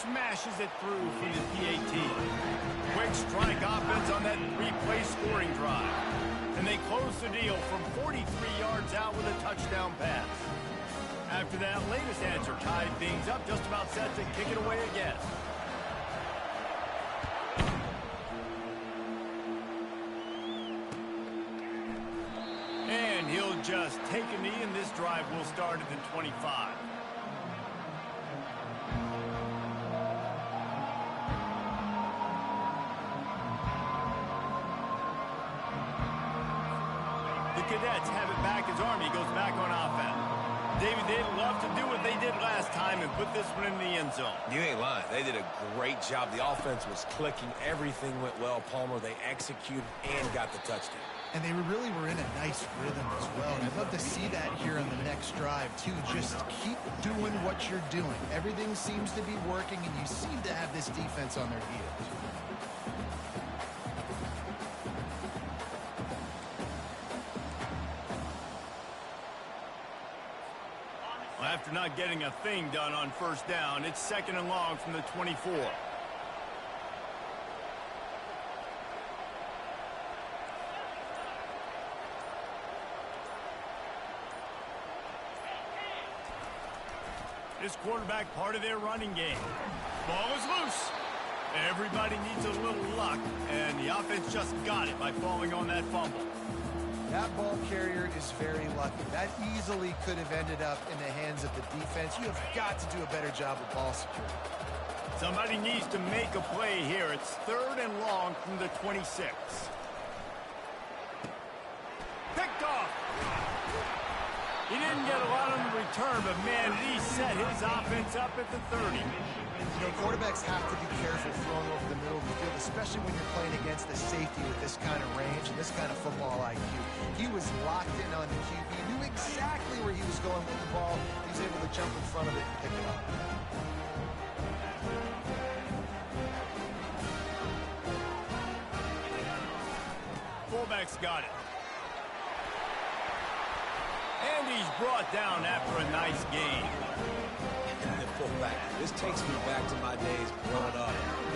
smashes it through from the PAT. Quick strike offense on that three-play scoring drive. And they close the deal from 43 yards out with a touchdown pass. After that latest answer tied things up, just about set to kick it away again. And he'll just take a knee, and this drive will start at the 25. The Cadets have it back as Army goes back on offense. David, they'd love to do what they did last time and put this one in the end zone. You ain't lying. They did a great job. The offense was clicking. Everything went well. Palmer, they executed and got the touchdown. And they really were in a nice rhythm as well. And I'd love to see that here on the next drive, too. Just keep doing what you're doing. Everything seems to be working, and you seem to have this defense on their heels. After not getting a thing done on first down, it's 2nd and long from the 24. This quarterback part of their running game. Ball is loose. Everybody needs a little luck, and the offense just got it by falling on that fumble. That ball carrier is very lucky. That easily could have ended up in the hands of the defense. You have got to do a better job of ball security. Somebody needs to make a play here. It's 3rd and long from the 26. Picked off. He didn't get a lot on the return, but man, he set his offense up at the 30. You know, quarterbacks have to be careful throwing over the middle of the field, especially when you're playing against a safety with this kind of range and this kind of football IQ. He was locked in on the QB, knew exactly where he was going with the ball. He was able to jump in front of it and pick it up. Fullback's got it. And he's brought down after a nice game. The fullback. This takes me back to my days growing up,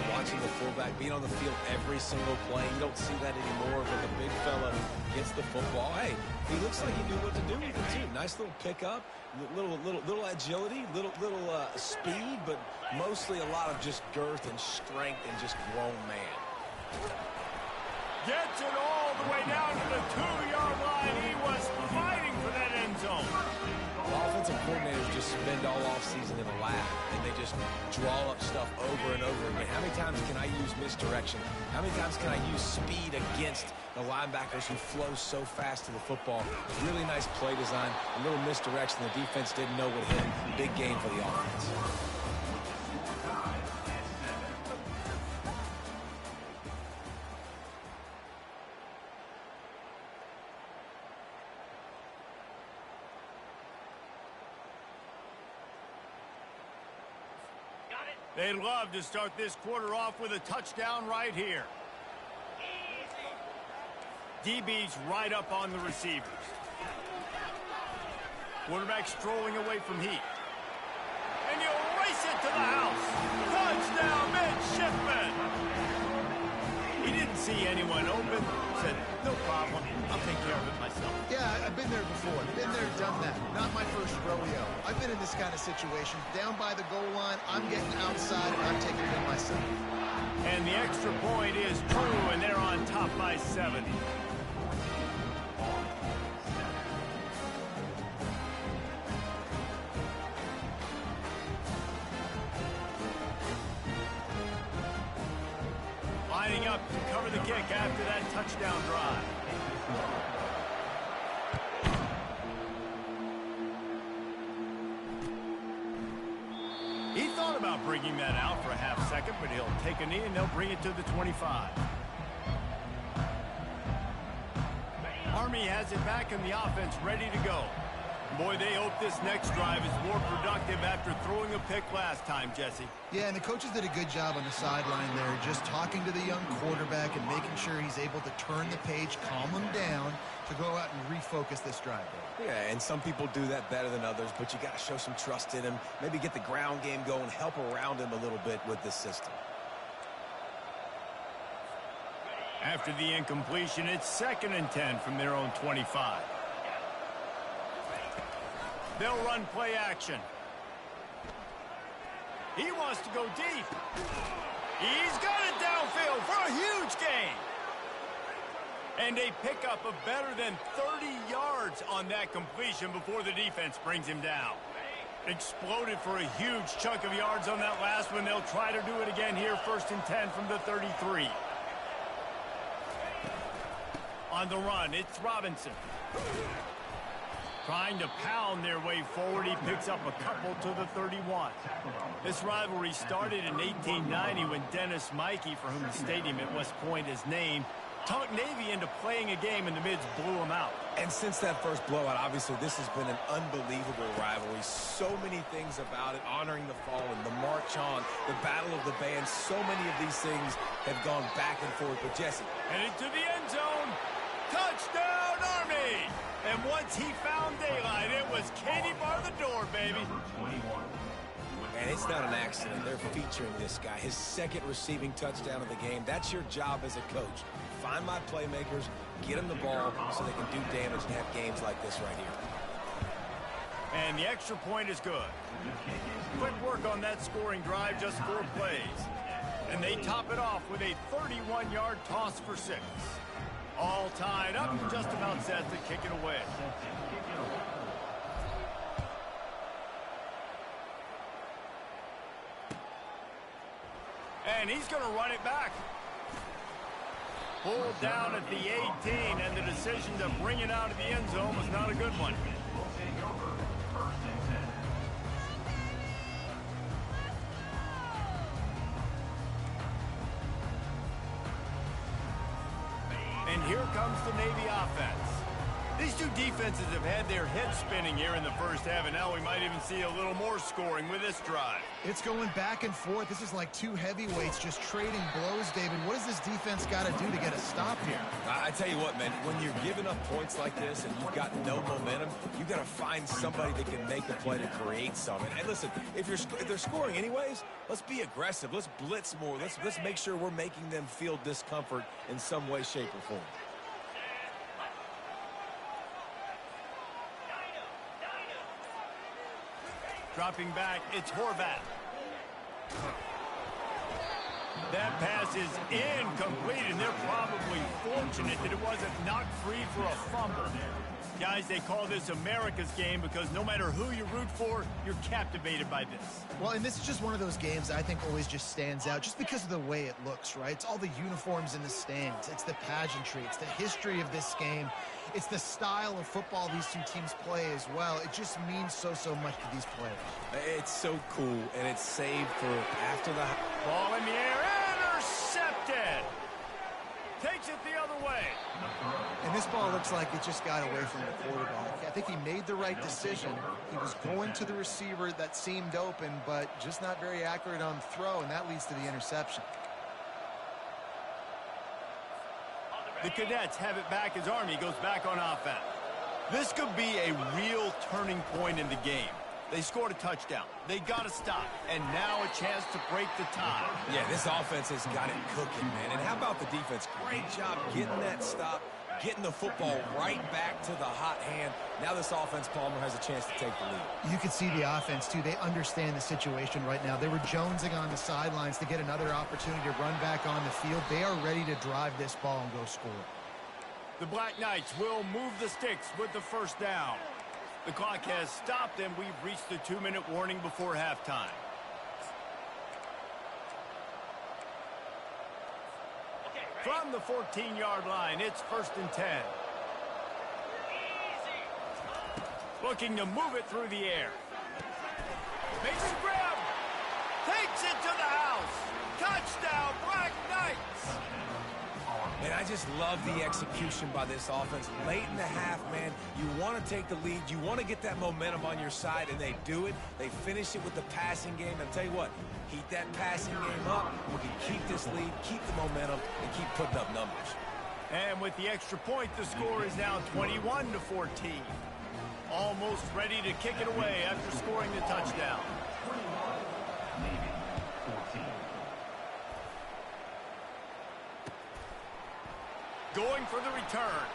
watching the fullback being on the field every single play. You don't see that anymore, but the big fella gets the football. Hey, he looks like he knew what to do with it too. Nice little pickup, little agility, little speed, but mostly a lot of just girth and strength and just grown man. Gets it all the way down to the 2-yard line. He was fighting for that end zone. The offensive coordinators just spend all offseason in a lab, and they just draw up stuff over and over again. How many times can I use misdirection? How many times can I use speed against the linebackers who flow so fast to the football? Really nice play design, a little misdirection. The defense didn't know what hit. Big game for the offense. They'd love to start this quarter off with a touchdown right here. DB's right up on the receivers. Quarterback strolling away from heat. And you race it to the house. Touchdown, midshipman. He didn't see anyone open. Said, no problem. I'll take care of it myself. Yeah, I've been there before. Been there, done that. Not my first rodeo. I've been in this kind of situation. Down by the goal line, I'm getting outside, and I'm taking it in myself. And the extra point is true, and they're on top by 70. Lining up to cover the kick after that touchdown drive. He thought about bringing that out for a half second, but he'll take a knee and they'll bring it to the 25. Army has it back in the offense, ready to go. Boy, they hope this next drive is more productive after throwing a pick last time, Jesse. Yeah, and the coaches did a good job on the sideline there, just talking to the young quarterback and making sure he's able to turn the page, calm him down to go out and refocus this drive. Yeah, and some people do that better than others, but you got to show some trust in him, maybe get the ground game going, help around him a little bit with this system. After the incompletion, it's 2nd and 10 from their own 25. They'll run play action. He wants to go deep. He's got it downfield for a huge gain. And they pick up a better than 30 yards on that completion before the defense brings him down. Exploded for a huge chunk of yards on that last one. They'll try to do it again here, 1st and 10 from the 33. On the run, it's Robinson. Trying to pound their way forward, he picks up a couple to the 31. This rivalry started in 1890 when Dennis Mikey, for whom the stadium at West Point is named, talked Navy into playing a game and the Mids blew him out. And since that first blowout, obviously this has been an unbelievable rivalry. So many things about it, honoring the fallen, the march on, the battle of the bands. So many of these things have gone back and forth. But Jesse, headed to the end zone. Touchdown, Army! And once he found daylight, it was Katie bar the door, baby. And it's not an accident. They're featuring this guy, his 2nd receiving touchdown of the game. That's your job as a coach. Find my playmakers, get them the ball so they can do damage and have games like this right here. And the extra point is good. Quick work on that scoring drive, just 4 plays. And they top it off with a 31-yard toss for 6. All tied up, just about set to kick it away. And he's going to run it back. Pulled down at the 18, and the decision to bring it out of the end zone was not a good one. And here comes the Navy offense. These two defenses have had their heads spinning here in the first half, and now we might even see a little more scoring with this drive. It's going back and forth. This is like two heavyweights just trading blows, David. What does this defense got to do to get a stop here? I tell you what, man, when you're giving up points like this and you've got no momentum, you've got to find somebody that can make the play to create something. And listen, if they're scoring anyways, let's be aggressive. Let's blitz more. Let's make sure we're making them feel discomfort in some way, shape, or form. Dropping back, it's Horvath. That pass is incomplete, and they're probably fortunate that it wasn't knocked free for a fumble. Guys, they call this America's game because no matter who you root for, you're captivated by this. Well, and this is just one of those games that I think always just stands out just because of the way it looks, right? It's all the uniforms in the stands. It's the pageantry. It's the history of this game. It's the style of football these two teams play as well. It just means so much to these players. It's so cool, and it's saved for after the... Ball in the air, intercepted! Takes it the other way. And this ball looks like it just got away from the quarterback. I think he made the right decision. He was going to the receiver that seemed open, but just not very accurate on the throw, and that leads to the interception. The Cadets have it back as Army goes back on offense. This could be a real turning point in the game. They scored a touchdown. They got to stop. And now a chance to break the tie. Yeah, this offense has got it cooking, man. And how about the defense? Great job getting that stop, getting the football right back to the hot hand. Now this offense, Palmer, has a chance to take the lead. You can see the offense, too. They understand the situation right now. They were jonesing on the sidelines to get another opportunity to run back on the field. They are ready to drive this ball and go score. The Black Knights will move the sticks with the first down. The clock has stopped, and we've reached the 2-minute warning before halftime. From the 14-yard line, it's 1st and 10. Looking to move it through the air. Makes a grab. Takes it to the house. Touchdown, Black Knights. And I just love the execution by this offense. Late in the half, man, you want to take the lead. You want to get that momentum on your side, and they do it. They finish it with the passing game. And I'll tell you what, heat that passing game up. We can keep this lead, keep the momentum, and keep putting up numbers. And with the extra point, the score is now 21-14. Almost ready to kick it away after scoring the touchdown. Going for the return.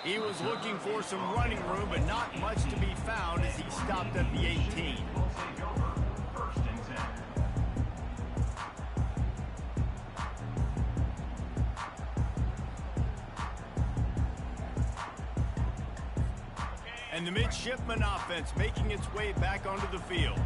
He was looking for some running room, but not much to be found as he stopped at the 18. And the midshipman offense making its way back onto the field.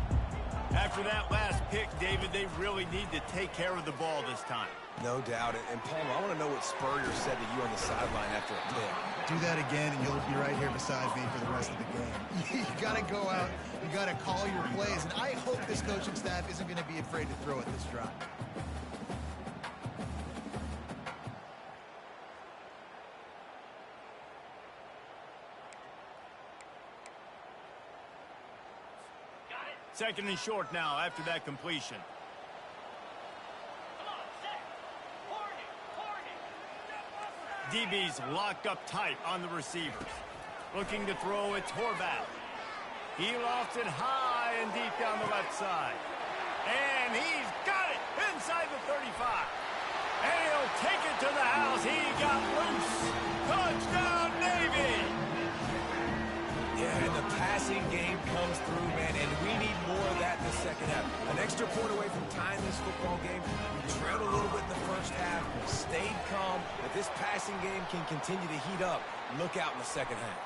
After that last pick, David, they really need to take care of the ball this time. No doubt. And Palmer, I want to know what Spurrier said to you on the sideline after a pick. Do that again, and you'll be right here beside me for the rest of the game. You got to go out. You got to call your plays. And I hope this coaching staff isn't going to be afraid to throw at this drive. Second and short now after that completion. DB's locked up tight on the receivers. Looking to throw, it's Horvath. He lofts it high and deep down the left side. And he's got it inside the 35. And he'll take it to the house. He got loose. Touchdown, Navy! Yeah, and the passing game comes through, man, and we need more of that in the second half. An extra point away from tying this football game. We trailed a little bit in the first half, stayed calm. If this passing game can continue to heat up, look out in the second half.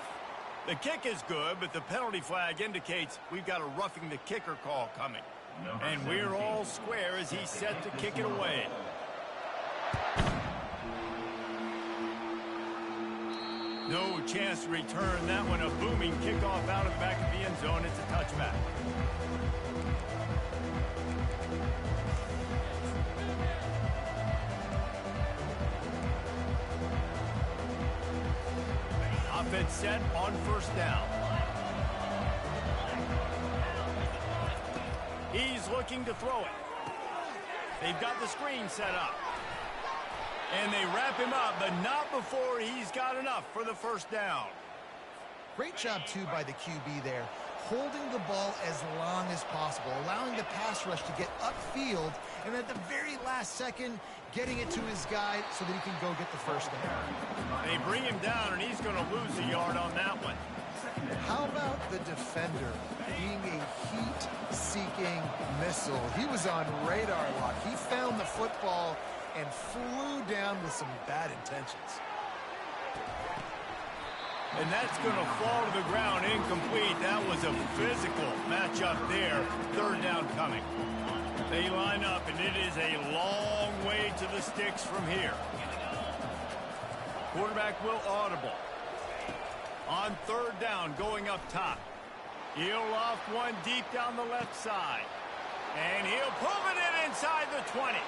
The kick is good, but the penalty flag indicates we've got a roughing the kicker call coming. And we're all square as he's set to kick it away. No chance to return that one. A booming kickoff out of the back of the end zone. It's a touchback. Offense set on first down. He's looking to throw it. They've got the screen set up. And they wrap him up, but not before he's got enough for the first down. Great job, too, by the QB there. Holding the ball as long as possible, allowing the pass rush to get upfield, and at the very last second, getting it to his guy so that he can go get the first down. They bring him down, and he's going to lose a yard on that one. How about the defender being a heat-seeking missile? He was on radar lock. He found the football and flew down with some bad intentions. And that's going to fall to the ground incomplete. That was a physical matchup there. Third down coming. They line up, and it is a long way to the sticks from here. Quarterback will audible. On third down, going up top. He'll loft one deep down the left side. And he'll pull it in inside the 20.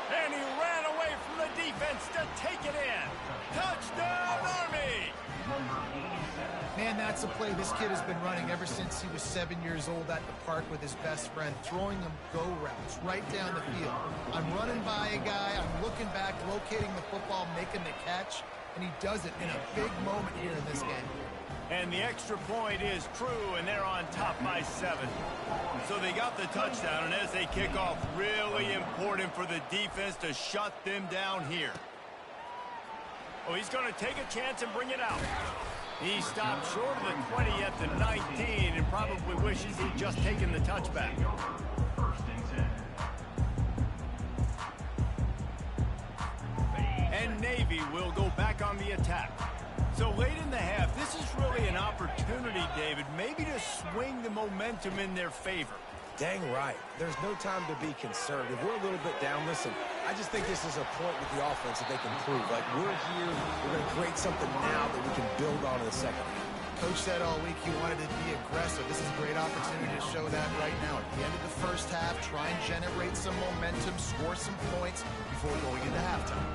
And he ran away from the defense to take it in. Touchdown, Army! Man, that's a play this kid has been running ever since he was 7 years old at the park with his best friend, throwing them go routes right down the field. I'm running by a guy, I'm looking back, locating the football, making the catch, and he does it in a big moment here in this game. And the extra point is true, and they're on top by 7. So they got the touchdown, and as they kick off, really important for the defense to shut them down here. Oh, he's going to take a chance and bring it out. He stopped short of the 20 at the 19 and probably wishes he'd just taken the touchback. And Navy will go back on the attack. So late in the half, this is really an opportunity, David, maybe to swing the momentum in their favor. Dang right. There's no time to be conservative. We're a little bit down. Listen, I just think this is a point with the offense that they can prove. Like, we're here, we're going to create something now that we can build on in the second half. Coach said all week he wanted to be aggressive. This is a great opportunity to show that right now. At the end of the first half, try and generate some momentum, score some points before going into halftime.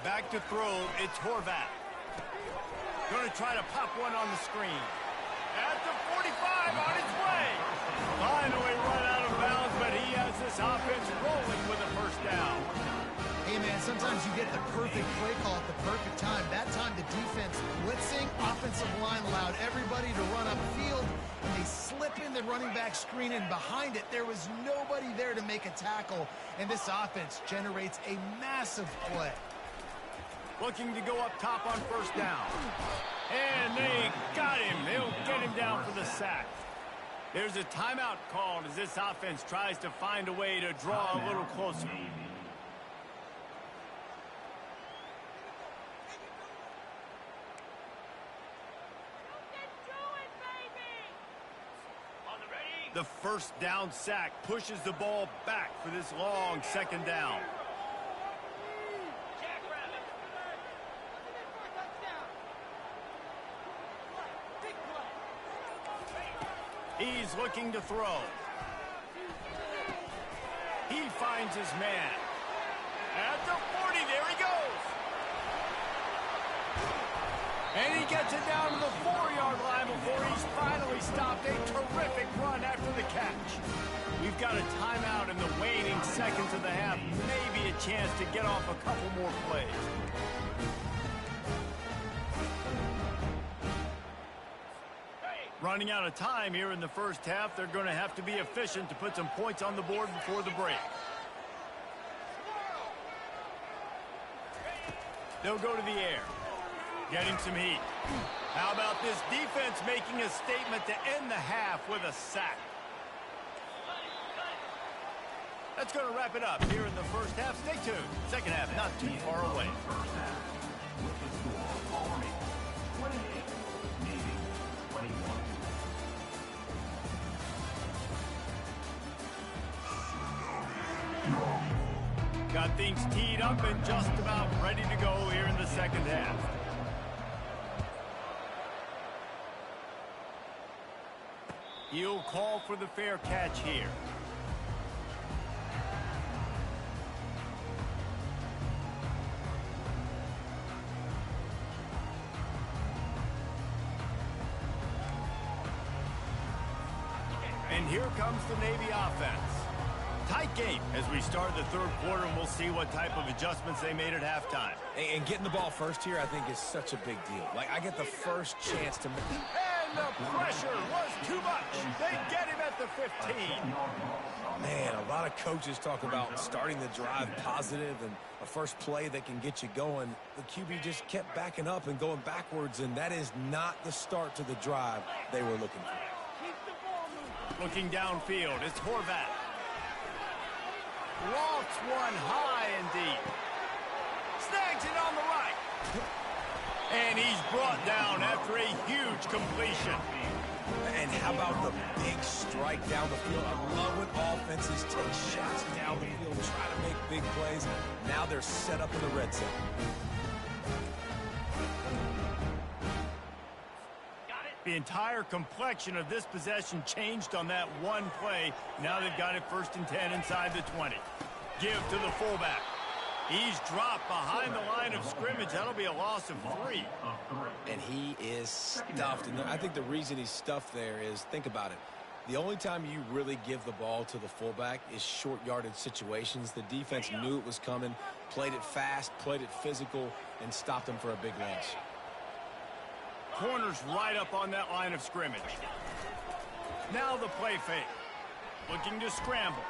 Back to throw, it's Horvath. Going to try to pop one on the screen. At the 45, on its way. Finally run out of bounds, but he has this offense rolling with a first down. Hey, man, sometimes you get the perfect play call at the perfect time. That time the defense blitzing, offensive line allowed everybody to run upfield, and they slip in the running back screen, and behind it there was nobody there to make a tackle, and this offense generates a massive play. Looking to go up top on first down. And they got him. They'll get him down for the sack. There's a timeout called as this offense tries to find a way to draw a little closer. The first down sack pushes the ball back for this long second down. He's looking to throw. He finds his man. At the 40, there he goes. And he gets it down to the 4-yard line before he's finally stopped. A terrific run after the catch. We've got a timeout in the waning seconds of the half. Maybe a chance to get off a couple more plays. Running out of time here in the first half. They're going to have to be efficient to put some points on the board before the break. They'll go to the air. Getting some heat. How about this defense making a statement to end the half with a sack? That's going to wrap it up here in the first half. Stay tuned. Second half not too far away. Got things teed up and just about ready to go here in the second half. He'll call for the fair catch here. And here comes the Navy offense. Tight game as we start the third quarter, and we'll see what type of adjustments they made at halftime. And getting the ball first here, I think, is such a big deal. Like, I get the first chance to... And the pressure was too much. They get him at the 15. Man, a lot of coaches talk about starting the drive positive and a first play that can get you going. The QB just kept backing up and going backwards, and that is not the start to the drive they were looking for. Looking downfield, it's Horvath. Lofts one high and deep. Snags it on the right. And he's brought down after a huge completion. And how about the big strike down the field? I love when offenses take shots down the field, try to make big plays. Now they're set up in the red zone. The entire complexion of this possession changed on that one play. Now they've got it 1st and 10 inside the 20. Give to the fullback. He's dropped behind the line of scrimmage. That'll be a loss of 3. And he is stuffed. And I think the reason he's stuffed there is, think about it. The only time you really give the ball to the fullback is short yardage situations. The defense knew it was coming, played it fast, played it physical, and stopped him for a big loss. Corners right up on that line of scrimmage. Now the play fake. Looking to scramble.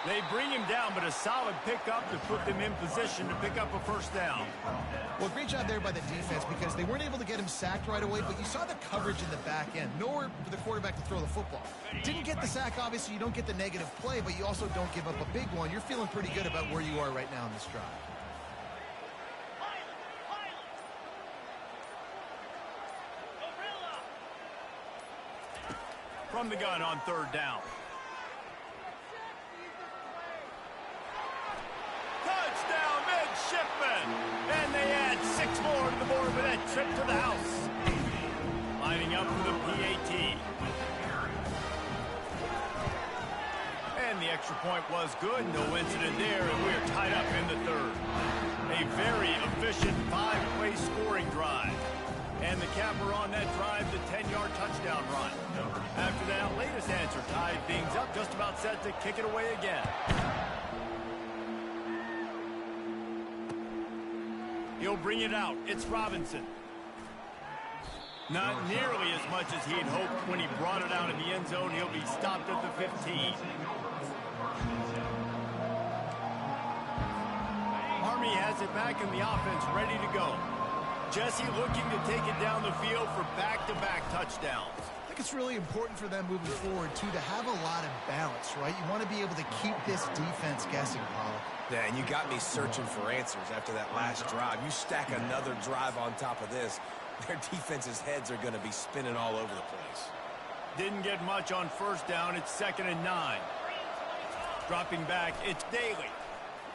They bring him down, but a solid pickup to put them in position to pick up a first down. Well, great job there by the defense because they weren't able to get him sacked right away, but you saw the coverage in the back end. Nowhere for the quarterback to throw the football. Didn't get the sack, obviously. You don't get the negative play, but you also don't give up a big one. You're feeling pretty good about where you are right now in this drive. From the gun on 3rd down. Touchdown, midshipman! And they add 6 more to the board with that trip to the house. point was good. No incident there, and we're tied up in the third. A very efficient 5-play scoring drive. And the capper on that drive, the 10-yard touchdown run. After that latest answer tied things up, just about set to kick it away again. He'll bring it out. It's Robinson. Not nearly as much as he'd hoped when he brought it out of the end zone. He'll be stopped at the 15. Army has it back in the offense, ready to go. Jesse looking to take it down the field for back-to-back touchdowns. I think it's really important for them moving forward, too, to have a lot of balance, right? You want to be able to keep this defense guessing, Paul. Yeah, and you got me searching for answers after that last drive. You stack another drive on top of this, their defense's heads are going to be spinning all over the place. Didn't get much on first down. It's 2nd and 9. Dropping back, it's Daly.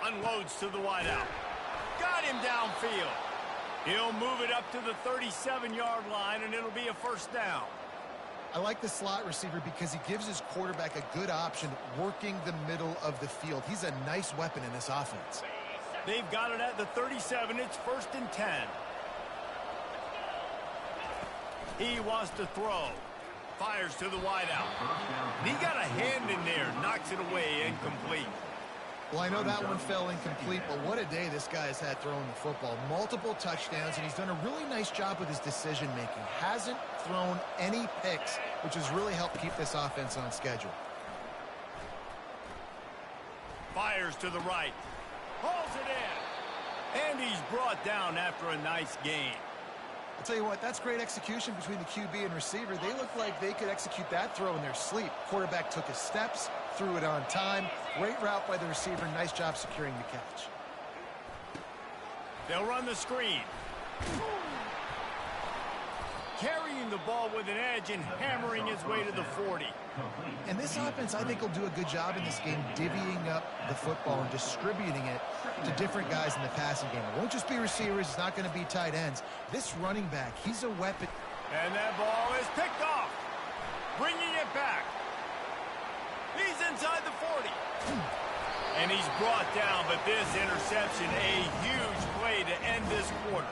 Unloads to the wideout. Got him downfield. He'll move it up to the 37-yard line, and it'll be a first down. I like the slot receiver because he gives his quarterback a good option working the middle of the field. He's a nice weapon in this offense. They've got it at the 37. It's 1st and 10. He wants to throw. Fires to the wideout. He got a hand in there. Knocks it away. Incomplete. Well, I know that one fell incomplete, but what a day this guy has had throwing the football. Multiple touchdowns, and he's done a really nice job with his decision-making. Hasn't thrown any picks, which has really helped keep this offense on schedule. Fires to the right. Hauls it in. And he's brought down after a nice gain. I'll tell you what, that's great execution between the QB and receiver. They look like they could execute that throw in their sleep. Quarterback took his steps, threw it on time. Great route by the receiver. Nice job securing the catch. They'll run the screen. Carrying the ball with an edge and hammering his way to the 40. And this offense, I think, will do a good job in this game divvying up the football and distributing it to different guys in the passing game. It won't just be receivers. It's not going to be tight ends. This running back, he's a weapon. And that ball is picked off. Bringing it back. He's inside the 40. And he's brought down, but this interception, a huge play to end this quarter.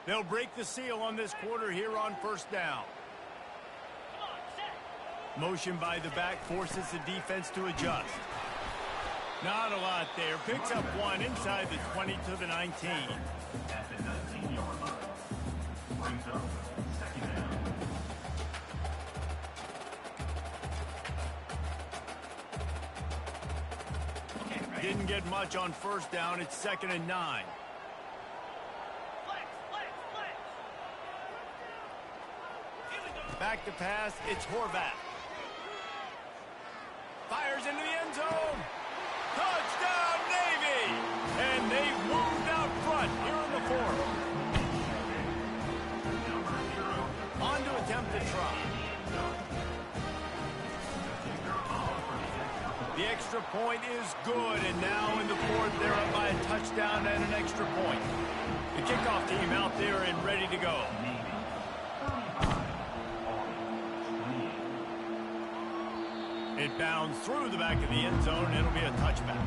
They'll break the seal on this quarter here on first down. Motion by the back forces the defense to adjust. Not a lot there. Picks up one inside the 20 to the 19. Didn't get much on first down. It's 2nd and 9. Back to pass, it's Horvath. Fires into the end zone. Touchdown, Navy! And they've moved out front here in the 4th. On to attempt the try. The extra point is good, and now in the 4th, they're up by a touchdown and an extra point. The kickoff team out there and ready to go. It bounds through the back of the end zone. It'll be a touchback.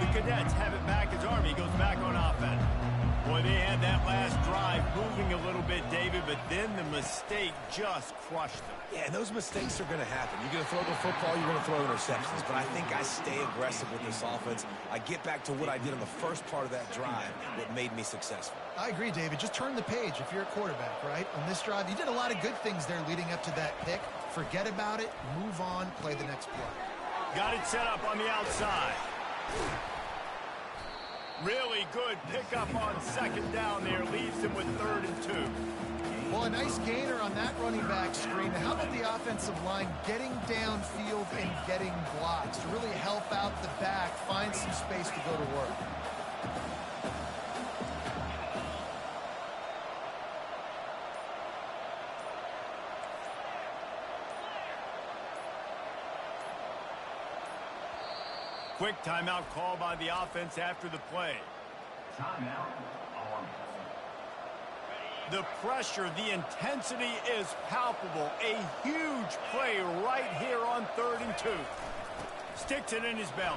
The Cadets have it back as Army goes back on offense. Boy, they had that last drive moving a little bit, David, but then the mistake just crushed them. Yeah, and those mistakes are going to happen. You're going to throw the football, you're going to throw interceptions. But I think I stay aggressive with this offense. I get back to what I did on the first part of that drive that made me successful. I agree, David. Just turn the page if you're a quarterback, right? On this drive, you did a lot of good things there leading up to that pick. Forget about it, move on, play the next play. Got it set up on the outside. Really good pickup on 2nd down there. Leaves them with 3rd and 2. Well, Well, a nice gainer on that running back screen. How about the offensive line getting downfield and getting blocks to really help out the back, find some space to go to work? Quick timeout call by the offense after the play. Timeout. The pressure, the intensity is palpable. A huge play right here on 3rd and 2. Sticks it in his belly.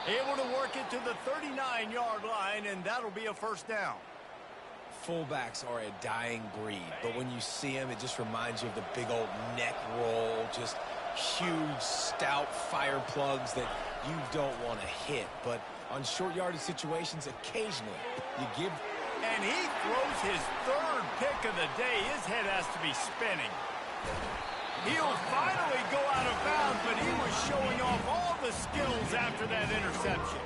Able to work it to the 39-yard line, and that'll be a first down. Fullbacks are a dying breed, but when you see them, it just reminds you of the big old neck roll, just huge, stout fire plugs that you don't want to hit. But on short yardage situations, occasionally you give. And he throws his 3rd pick of the day. His head has to be spinning. He'll finally go out of bounds, but he was showing off all the skills after that interception.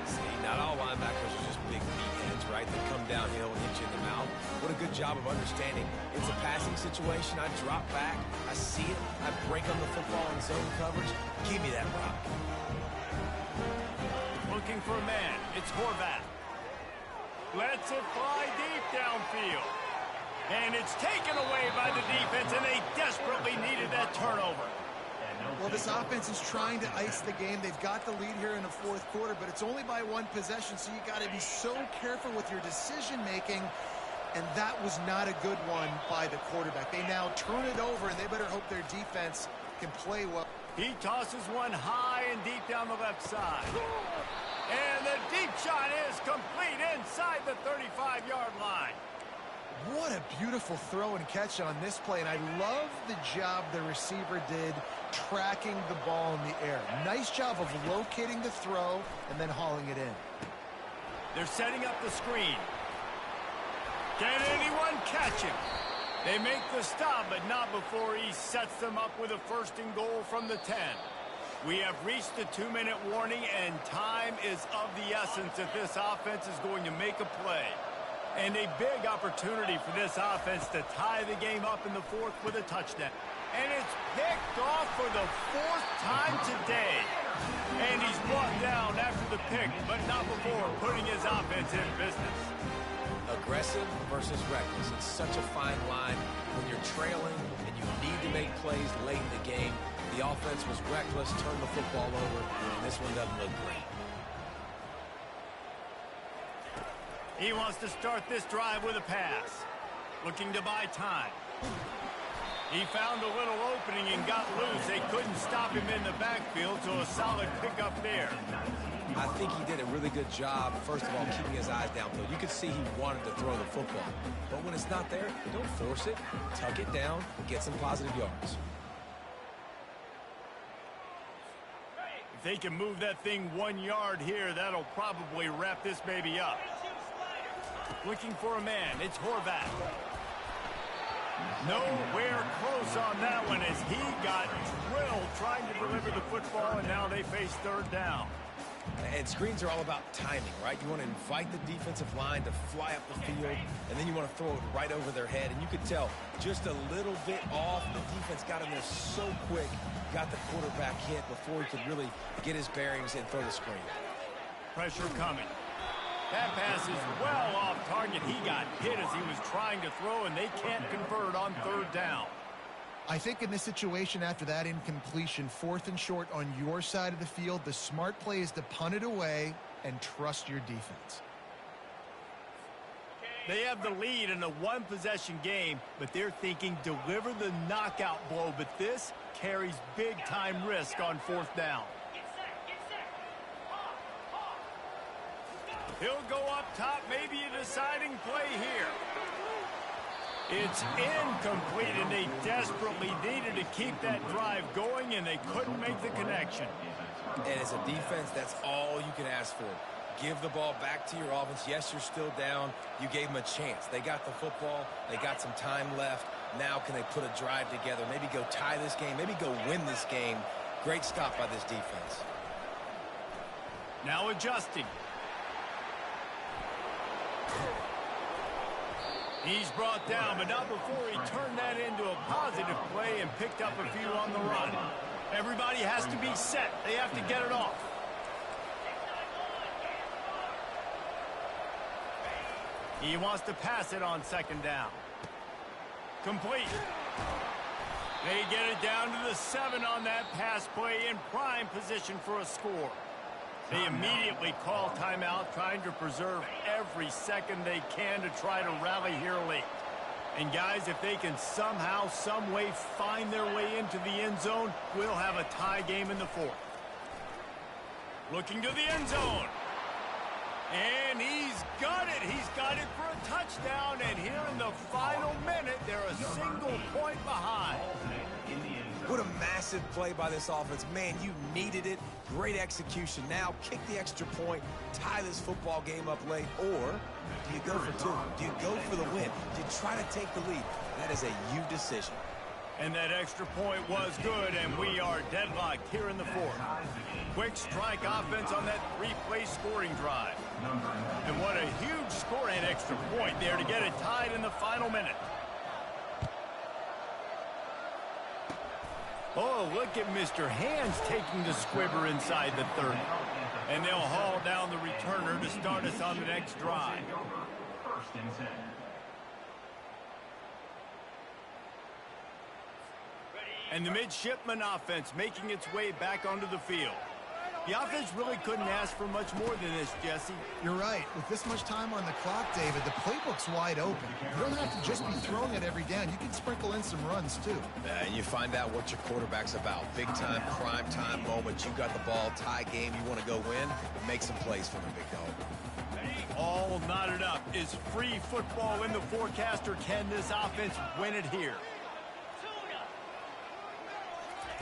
See, not all linebackers are just big meatheads, right? They come downhill and hit you in the mouth. What a good job of understanding. It's a passing situation. I drop back. I see it. I break on the football in zone coverage. Give me that rock. Looking for a man. It's Horvath. Lets it fly deep downfield. And it's taken away by the defense, and they desperately needed that turnover. Well, this offense is trying to ice the game. They've got the lead here in the 4th quarter, but it's only by 1 possession, so you got to be so careful with your decision-making, and that was not a good one by the quarterback. They now turn it over, and they better hope their defense can play well. He tosses one high and deep down the left side. And the deep shot is complete inside the 35-yard line. What a beautiful throw and catch on this play, and I love the job the receiver did tracking the ball in the air. Nice job of locating the throw and then hauling it in. They're setting up the screen. Can anyone catch him? They make the stop, but not before he sets them up with a 1st and goal from the 10. We have reached the 2-minute warning, and time is of the essence if this offense is going to make a play. And a big opportunity for this offense to tie the game up in the 4th with a touchdown. And it's picked off for the 4th time today. And he's brought down after the pick, but not before putting his offense in business. Aggressive versus reckless. It's such a fine line when you're trailing and you need to make plays late in the game. The offense was reckless, turned the football over, and this one doesn't look great. He wants to start this drive with a pass. Looking to buy time. He found a little opening and got loose. They couldn't stop him in the backfield, so a solid pickup there. I think he did a really good job, first of all, keeping his eyes downfield. You could see he wanted to throw the football. But when it's not there, don't force it. Tuck it down and get some positive yards. If they can move that thing 1 yard here, that'll probably wrap this baby up. Looking for a man. It's Horvath. Nowhere close on that one as he got drilled trying to deliver the football, and now they face 3rd down. And screens are all about timing, right? You want to invite the defensive line to fly up the field, and then you want to throw it right over their head. And you could tell just a little bit off. The defense got in there so quick, got the quarterback hit before he could really get his bearings and throw the screen. Pressure coming. That pass is well off target. He got hit as he was trying to throw, and they can't convert on 3rd down. I think in this situation after that incompletion, 4th and short on your side of the field, the smart play is to punt it away and trust your defense. They have the lead in a 1-possession game, but they're thinking deliver the knockout blow, but this carries big-time risk on 4th down. He'll go up top, maybe a deciding play here. It's incomplete, and they desperately needed to keep that drive going, and they couldn't make the connection. And as a defense, that's all you can ask for. Give the ball back to your offense. Yes, you're still down. You gave them a chance. They got the football. They got some time left. Now can they put a drive together? Maybe go tie this game. Maybe go win this game. Great stop by this defense. Now adjusting. He's brought down, but not before he turned that into a positive play and picked up a few on the run. Everybody has to be set. They have to get it off. He wants to pass it on second down. Complete. They get it down to the 7 on that pass play in prime position for a score. They immediately call timeout, trying to preserve every second they can to try to rally here late. And guys, if they can somehow, some way find their way into the end zone, we'll have a tie game in the 4th. Looking to the end zone. And he's got it. He's got it for a touchdown. And here in the final minute, they're a single point behind. What a massive play by this offense. Man, you needed it. Great execution. Now kick the extra point, tie this football game up late, or do you go for 2? Do you go for the win? Do you try to take the lead? That is a you decision. And that extra point was good, and we are deadlocked here in the 4th. Quick strike offense on that 3-play scoring drive. And what a huge score and extra point there to get it tied in the final minute. Oh, look at Mr. Hands taking the squibber inside the 30. And they'll haul down the returner to start us on the next drive. And the midshipman offense making its way back onto the field. The offense really couldn't ask for much more than this, Jesse. You're right. With this much time on the clock, David, the playbook's wide open. You don't have to just be throwing it every down. You can sprinkle in some runs, too. And you find out what your quarterback's about. Big-time, prime-time moment. You got the ball, tie game. You want to go win? Make some plays for the big dog. All knotted up. Is free football in the forecast, or can this offense win it here?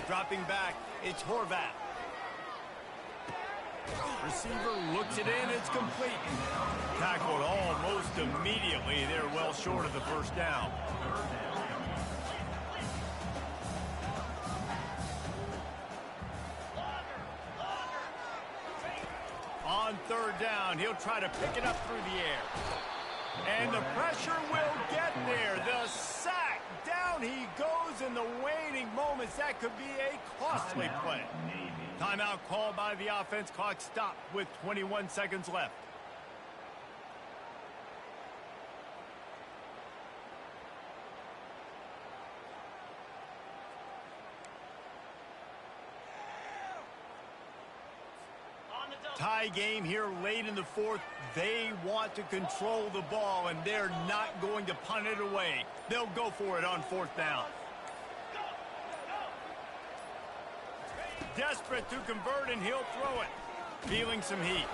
Dropping back, it's Horvath. Receiver looks it in, it's complete. Tackled almost immediately. They're well short of the first down. On 3rd down, he'll try to pick it up through the air. And the pressure will get there. The sack. Down he goes in the waning moments. That could be a costly play. Timeout called by the offense. Clock stopped with 21 seconds left. Tie game here late in the 4th. They want to control the ball, and they're not going to punt it away. They'll go for it on 4th down. Desperate to convert, and he'll throw it. Feeling some heat.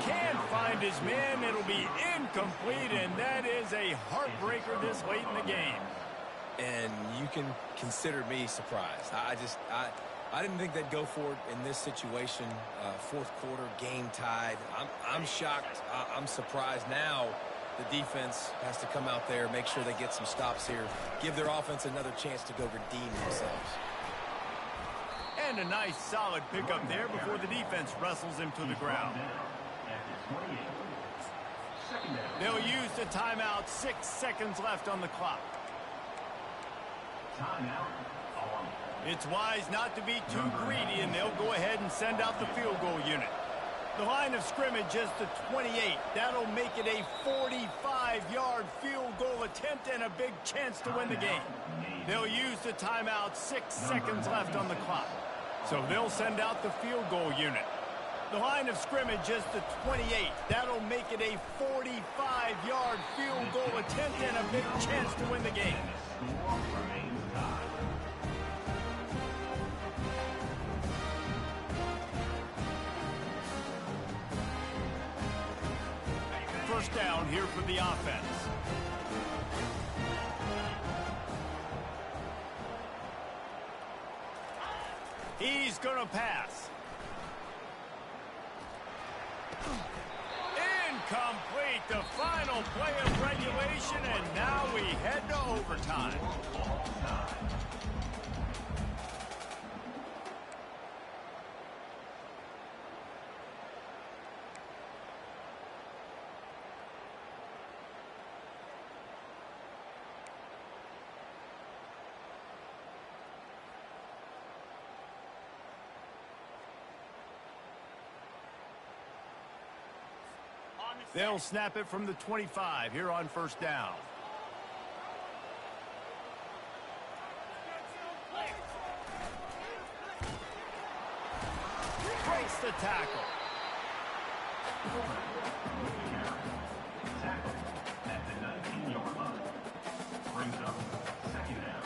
Can't find his man. It'll be incomplete, and that is a heartbreaker this late in the game. And you can consider me surprised. I didn't think they'd go for it in this situation. 4th quarter, game tied. I'm shocked. I'm surprised now. The defense has to come out there, make sure they get some stops here, give their offense another chance to go redeem themselves. And a nice solid pickup there before the defense wrestles him to the ground. They'll use the timeout. 6 seconds left on the clock. It's wise not to be too greedy, and they'll go ahead and send out the field goal unit. The line of scrimmage is the 28. That'll make it a 45-yard field goal attempt and a big chance to win the game. They'll use the timeout. 6 seconds left on the clock. So they'll send out the field goal unit. The line of scrimmage is the 28. That'll make it a 45-yard field goal attempt and a big chance to win the game. First down here for the offense. He's going to pass. Incomplete. The final play of regulation, and now we head to overtime. They'll snap it from the 25 here on first down. Breaks the tackle. Tackle at the 19-yard line. Brings up second down.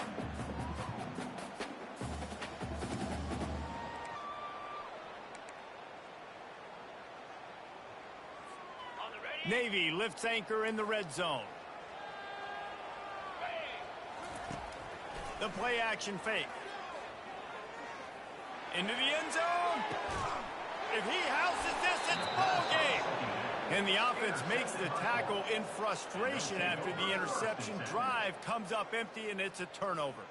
Navy lifts anchor in the red zone. The play action fake. Into the end zone. If he houses this, it's ball game. And the offense makes the tackle in frustration after the interception. Drive comes up empty, and it's a turnover.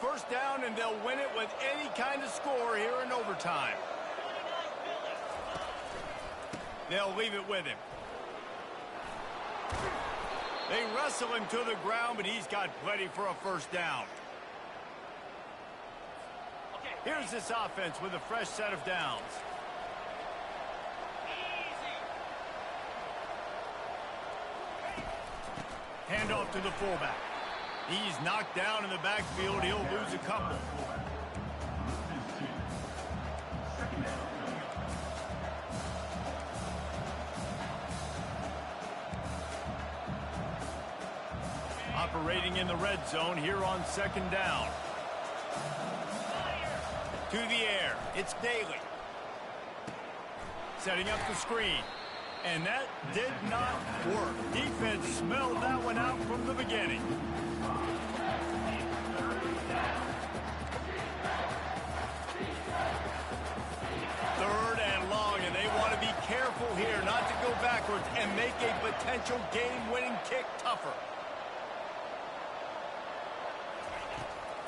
First down, and they'll win it with any kind of score here in overtime. They'll leave it with him. They wrestle him to the ground, but he's got plenty for a first down. Here's this offense with a fresh set of downs. Handoff to the fullback. He's knocked down in the backfield. He'll lose a couple. Operating in the red zone here on second down. To the air. It's Daly. Setting up the screen. And that did not work. Defense smelled that one out from the beginning. Third and long, and they want to be careful here not to go backwards and make a potential game-winning kick tougher.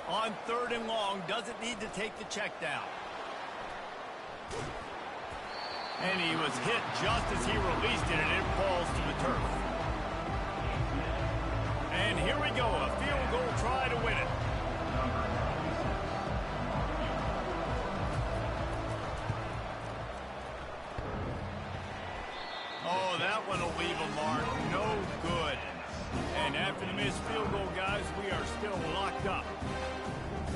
On third and long, doesn't need to take the check down. And he was hit just as he released it, and it falls to the turf. And here we go, a field goal try to win it. Oh, that one will leave a mark. No good. And after the missed field goal, guys, we are still locked up.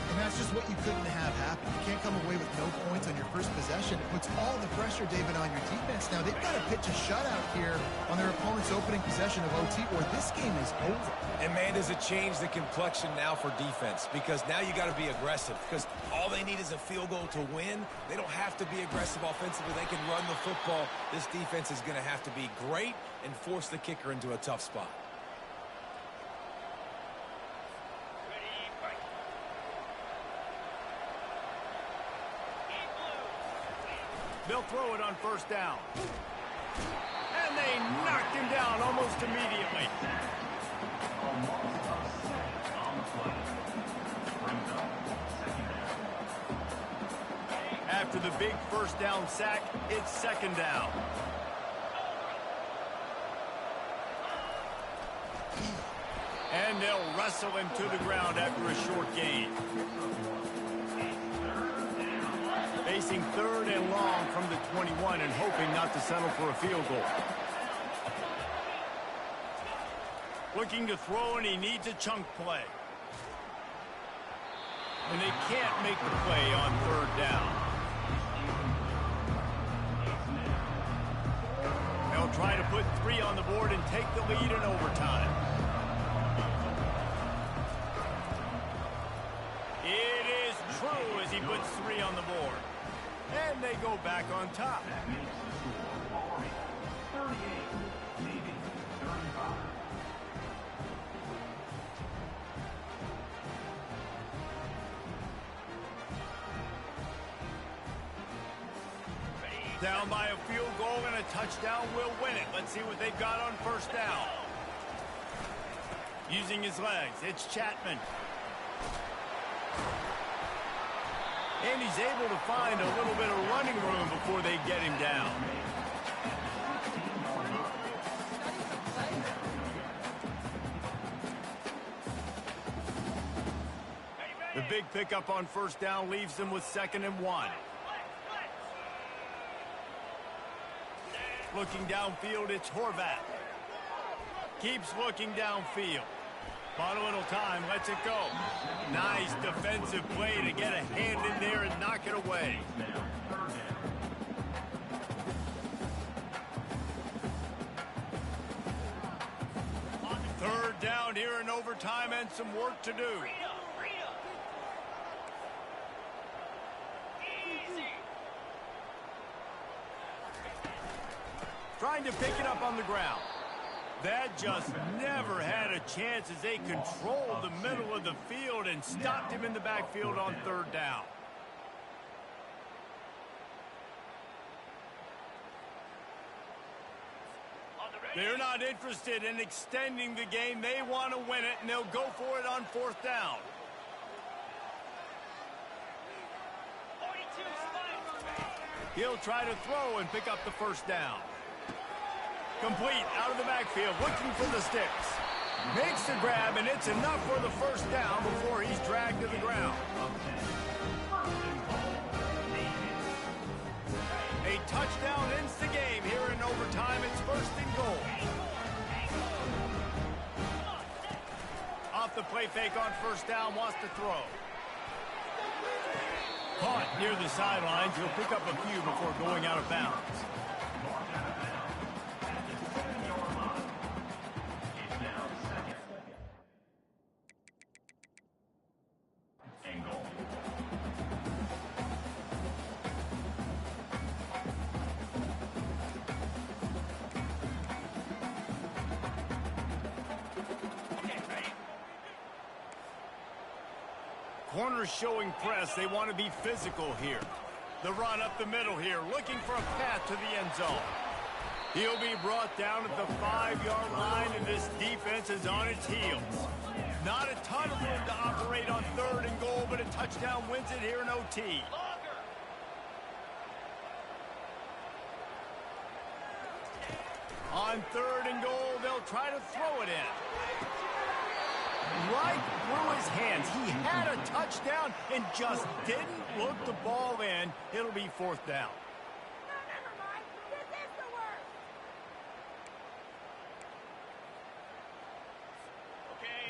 And that's just what you couldn't have happen. You can't come away with no points on your first possession. It puts all the pressure, David, on your defense. Now, they've got to pitch a shutout here on their opponent's opening possession of OT, or this game is over. And, man, does it change the complexion now for defense? Because now you got to be aggressive. Because all they need is a field goal to win. They don't have to be aggressive offensively. They can run the football. This defense is going to have to be great and force the kicker into a tough spot. They'll throw it on first down. And they knocked him down almost immediately. After the big first down sack, it's second down. And they'll wrestle him to the ground after a short gain. Facing third and long from the 21 and hoping not to settle for a field goal. Looking to throw, and he needs a chunk play. And they can't make the play on third down. They'll try to put 3 on the board and take the lead in overtime. It is true as he puts 3 on the board. And they go back on top. That makes the score Army 38, Navy 35. Down by a field goal, and a touchdown will win it. Let's see what they've got on first down. Using his legs, it's Chapman. And he's able to find a little bit of running room before they get him down. The big pickup on first down leaves them with 2nd and 1. Looking downfield, it's Horvath. Keeps looking downfield. Bought a little time, lets it go. Nice defensive play to get a hand in there and knock it away. Third down here in overtime and some work to do. Trying to pick it up on the ground. That just never had a chance as they controlled the middle of the field and stopped him in the backfield on 3rd down. They're not interested in extending the game. They want to win it, and they'll go for it on 4th down. He'll try to throw and pick up the 1st down. Complete out of the backfield, looking for the sticks. Makes the grab, and it's enough for the 1st down before he's dragged to the ground. A touchdown ends the game here in overtime. It's 1st and goal. Off the play fake on 1st down, wants to throw. Caught near the sidelines. He'll pick up a few before going out of bounds. Corners showing press. They want to be physical here. The run up the middle here, looking for a path to the end zone. He'll be brought down at the 5-yard line, and this defense is on its heels. Not a ton of room to operate on 3rd and goal, but a touchdown wins it here in OT. On 3rd and goal, they'll try to throw it in. Right through his hands. He had a touchdown and just didn't look the ball in. It'll be 4th down. Never mind. This is the worst.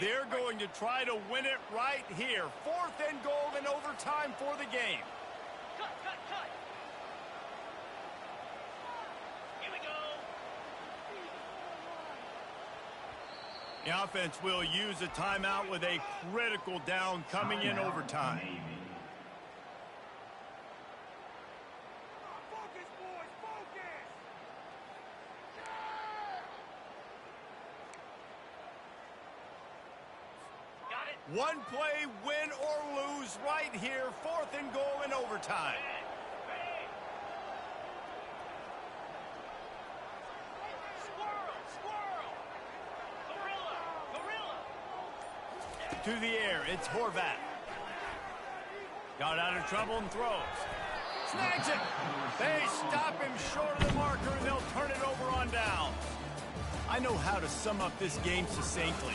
They're going to try to win it right here. 4th and goal in overtime for the game. Cut. Here we go. The offense will use a timeout with a critical down coming in overtime. Focus, boys, focus. Got it. One play, win or lose right here. 4th and goal in overtime. To the air, it's Horvath. Got out of trouble and throws. Snags it. They stop him short of the marker, and they'll turn it over on downs. I know how to sum up this game succinctly.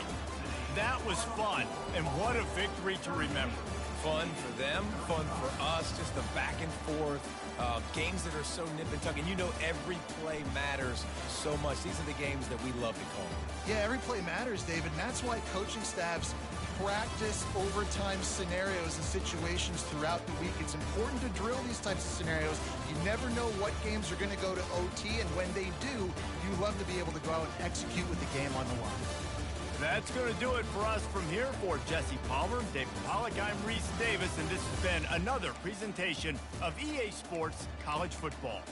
That was fun, and what a victory to remember. Fun for them, fun for us, just the back and forth, games that are so nip and tuck, and you know every play matters so much. These are the games that we love to call. Yeah, every play matters, David, and that's why coaching staffs practice overtime scenarios and situations throughout the week. It's important to drill these types of scenarios. You never know what games are going to go to OT, and when they do, you love to be able to go out and execute with the game on the line. That's going to do it for us from here. For Jesse Palmer, David Pollack, I'm Reese Davis, and this has been another presentation of EA Sports College Football.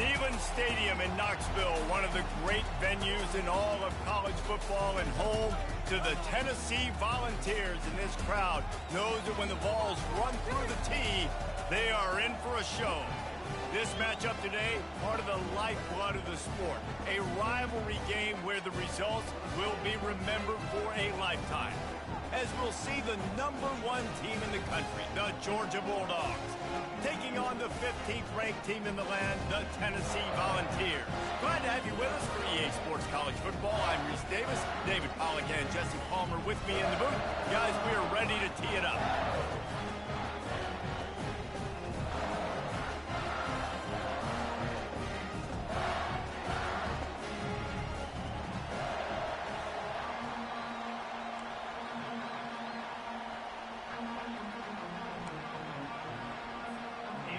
Neyland Stadium in Knoxville, one of the great venues in all of college football and home to the Tennessee Volunteers. And this crowd knows that when the balls run through the tee, they are in for a show. This matchup today, part of the lifeblood of the sport. A rivalry game where the results will be remembered for a lifetime. As we'll see the #1 team in the country, the Georgia Bulldogs, taking on the 15th ranked team in the land, the Tennessee Volunteers. Glad to have you with us for EA Sports College Football. I'm Reese Davis, David Pollack and Jesse Palmer with me in the booth. Guys, we are ready to tee it up.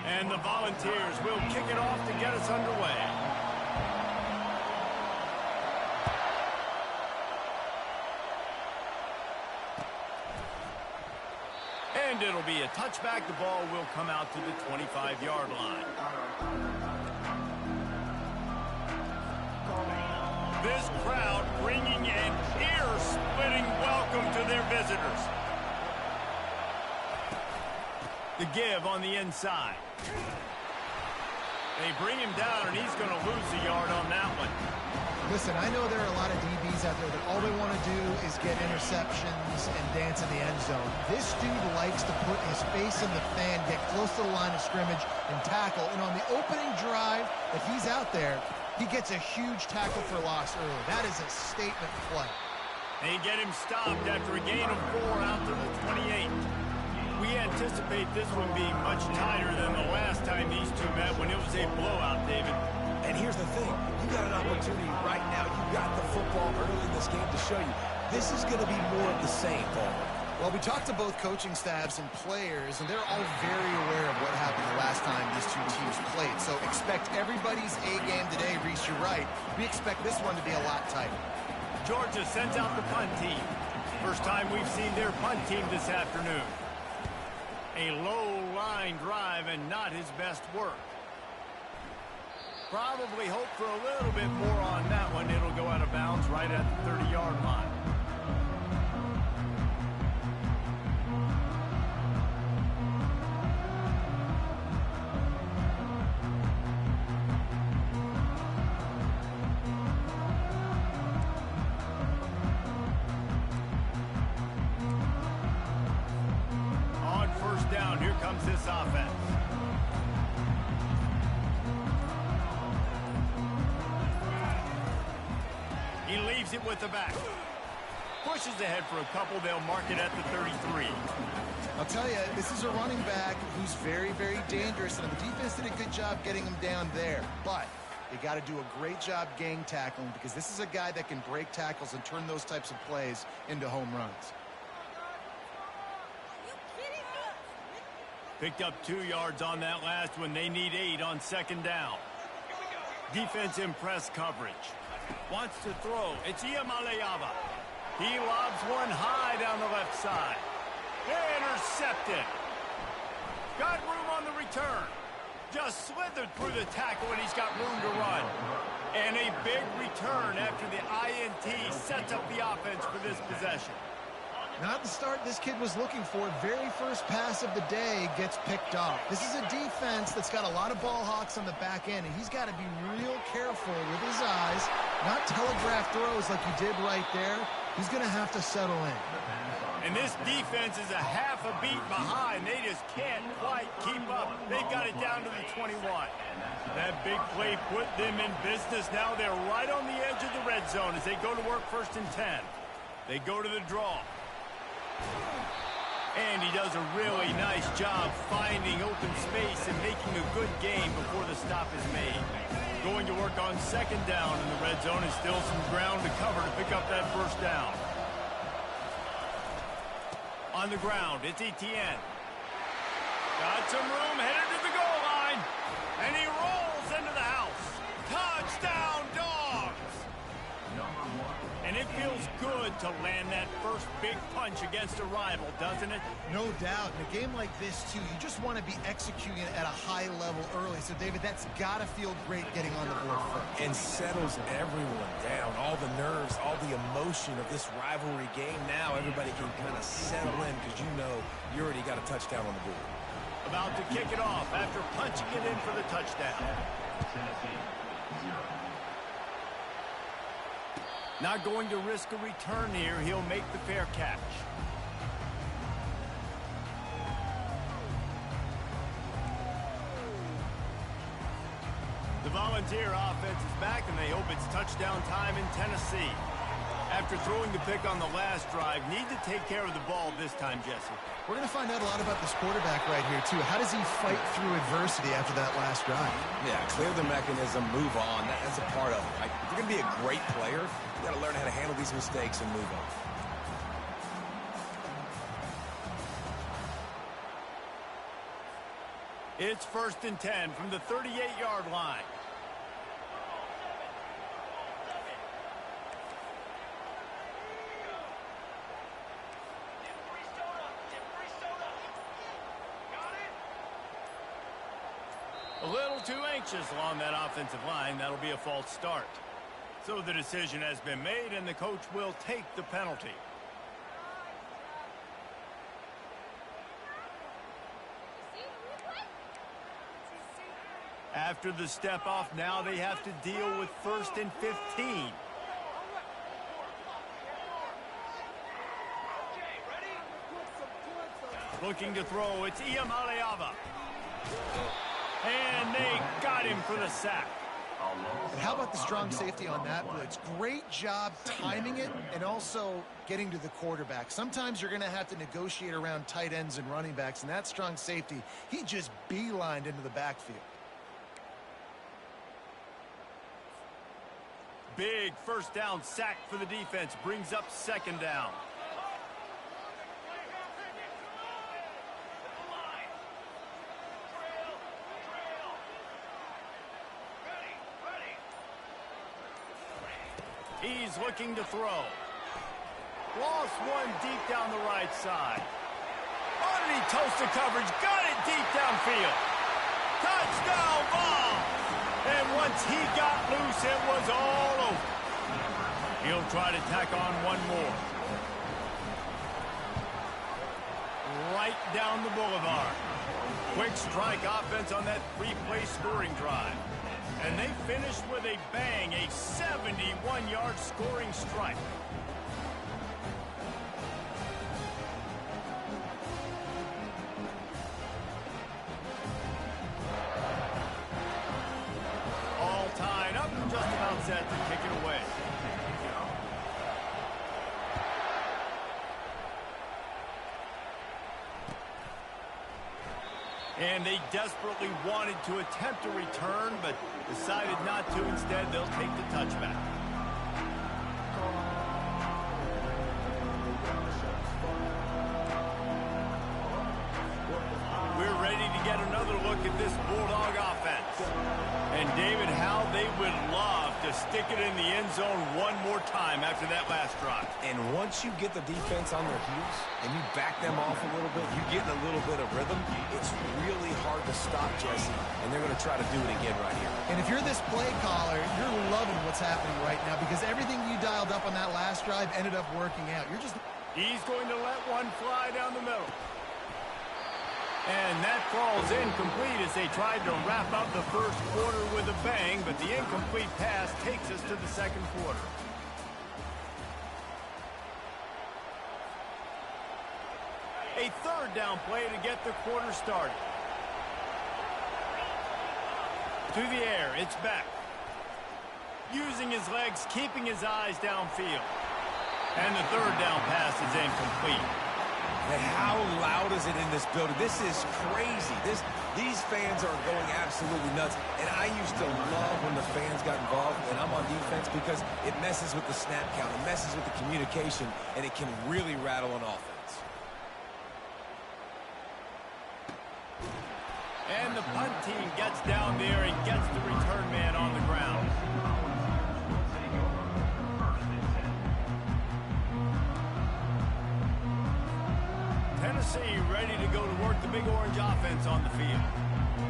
And the Volunteers will kick it off to get us underway. And it'll be a touchback. The ball will come out to the 25-yard line. This crowd bringing an ear-splitting welcome to their visitors. The give on the inside. They bring him down, and he's going to lose a yard on that one. Listen, I know there are a lot of DBs out there that all they want to do is get interceptions and dance in the end zone. This dude likes to put his face in the fan, get close to the line of scrimmage, and tackle. And on the opening drive that he's out there, he gets a huge tackle for loss early. That is a statement play. They get him stopped after a gain of 4 out to the 28. We anticipate this one being much tighter than the last time these two met when it was a blowout, David. And here's the thing. You got an opportunity right now. You got the football early in this game to show you. This is going to be more of the same, Paul. Well, we talked to both coaching staffs and players, and they're all very aware of what happened the last time these two teams played. So expect everybody's A game today. Reese, you're right. We expect this one to be a lot tighter. Georgia sends out the punt team. First time we've seen their punt team this afternoon. A low-line drive and not his best work. Probably hope for a little bit more on that one. It'll go out of bounds right at the 30-yard line. Down. Here comes this offense. He leaves it with the back. Pushes ahead for a couple. They'll mark it at the 33. I'll tell you, this is a running back who's very, very dangerous, and the defense did a good job getting him down there. But they got to do a great job gang tackling because this is a guy that can break tackles and turn those types of plays into home runs. Picked up 2 yards on that last one. They need 8 on second down. Defense in press coverage. Wants to throw. It's Iamaleava. He lobs one high down the left side. Intercepted. Got room on the return. Just slithered through the tackle, and he's got room to run. And a big return after the INT sets up the offense for this possession. Not the start this kid was looking for. Very first pass of the day gets picked off. This is a defense that's got a lot of ball hawks on the back end, and he's got to be real careful with his eyes, not telegraph throws like he did right there. He's going to have to settle in. And this defense is a half a beat behind. They just can't quite keep up. They've got it down to the 21. That big play put them in business. Now they're right on the edge of the red zone as they go to work 1st and 10. They go to the draw. And he does a really nice job finding open space and making a good game before the stop is made. Going to work on second down in the red zone is still some ground to cover to pick up that first down. On the ground, it's Etienne. Got some room, headed to the goal line. And he rolls into the house. Touchdown, Dogs! And it feels feels good to land that first big punch against a rival, doesn't it? No doubt. In a game like this, too, you just want to be executing it at a high level early. So, David, that's got to feel great getting on the board first. And settles everyone down. All the nerves, all the emotion of this rivalry game. Now everybody can kind of settle in because you know you already got a touchdown on the board. About to kick it off after punching it in for the touchdown. Tennessee, 0. Not going to risk a return here. He'll make the fair catch. The Volunteer offense is back, and they hope it's touchdown time in Tennessee. After throwing the pick on the last drive, need to take care of the ball this time, Jesse. We're going to find out a lot about this quarterback right here, too. How does he fight through adversity after that last drive? Yeah, clear the mechanism, move on. That's a part of it, right? If you're going to be a great player, you got to learn how to handle these mistakes and move on. It's 1st and 10 from the 38-yard line. A little too anxious along that offensive line. That'll be a false start. So the decision has been made, and the coach will take the penalty. After the step off, now they have to deal with 1st and 15. Looking to throw, it's Iamaleava. And they got him for the sack. And how about the strong safety on that blitz? Great job timing it and also getting to the quarterback. Sometimes you're going to have to negotiate around tight ends and running backs, and that strong safety, he just beelined into the backfield. Big first down sack for the defense. Brings up 2nd down. He's looking to throw. Lost one deep down the right side. Underneath toasted coverage. Got it deep downfield. Touchdown ball. And once he got loose, it was all over. He'll try to tack on one more. Right down the boulevard. Quick strike offense on that 3-play scoring drive. And they finished with a bang, a 71-yard scoring strike. All tied up, just about set to kick it away. And they desperately wanted to attempt a return, but decided not to. Instead, they'll take the touchback. We're ready to get another look at this Bulldog offense. And David, how they would love to stick it in the end zone one more time after that last drive. And once you get the defense on their heels and you back them off a little bit, you get in a little bit of rhythm, it's really hard to stop, Jesse, and they're going to try to do it again right here. And if you're this play caller, you're loving what's happening right now because everything you dialed up on that last drive ended up working out. He's going to let one fly down the middle. And that falls incomplete as they tried to wrap up the first quarter with a bang, but the incomplete pass takes us to the second quarter. A 3rd down play to get the quarter started. To the air, it's Beck. Using his legs, keeping his eyes downfield. And the 3rd down pass is incomplete. And how loud is it in this building? This is crazy. These fans are going absolutely nuts. And I used to love when the fans got involved, and I'm on defense because it messes with the snap count. It messes with the communication, and it can really rattle an offense. And the punt team gets down there and gets the return man on the ground. see, ready to go to work the big orange offense on the field.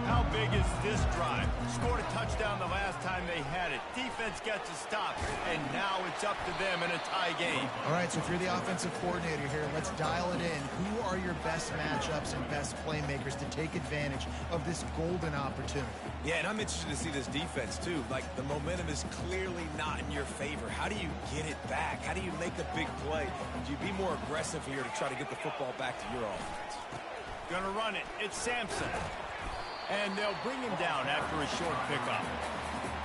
How big is this drive? Scored a touchdown the last time they had it. Defense gets a stop, and now it's up to them in a tie game. All right, so if you're the offensive coordinator here, let's dial it in. Who are your best matchups and best playmakers to take advantage of this golden opportunity? Yeah, and I'm interested to see this defense, too. Like, the momentum is clearly not in your favor. How do you get it back? How do you make a big play? Do you be more aggressive here to try to get the football back to your offense? Gonna run it. It's Sampson. And they'll bring him down after a short pickup.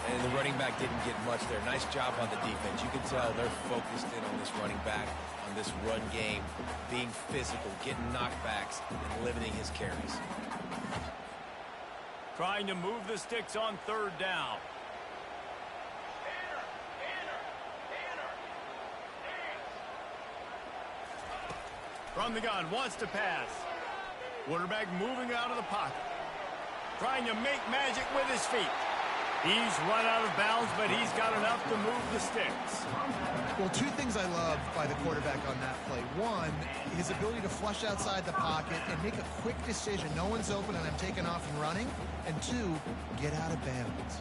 And the running back didn't get much there. Nice job on the defense. You can tell they're focused in on this running back, on this run game, being physical, getting knockbacks, and limiting his carries. Trying to move the sticks on third down. From the gun, wants to pass. Quarterback moving out of the pocket. Trying to make magic with his feet. He's run out of bounds, but he's got enough to move the sticks. Well, two things I love by the quarterback on that play. One, his ability to flush outside the pocket and make a quick decision. No one's open and I'm taking off and running. And two, get out of bounds.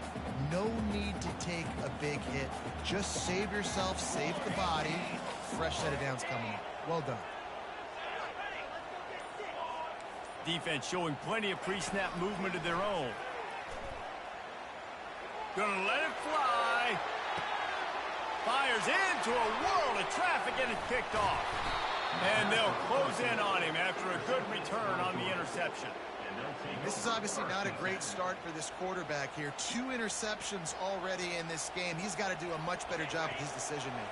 No need to take a big hit. Just save yourself, save the body. Fresh set of downs coming up. Well done. Defense showing plenty of pre-snap movement of their own. Gonna let it fly. Fires into a world of traffic and it's picked off. And they'll close in on him after a good return on the interception. This is obviously not a great start for this quarterback here. 2 interceptions already in this game. He's got to do a much better job with his decision-making.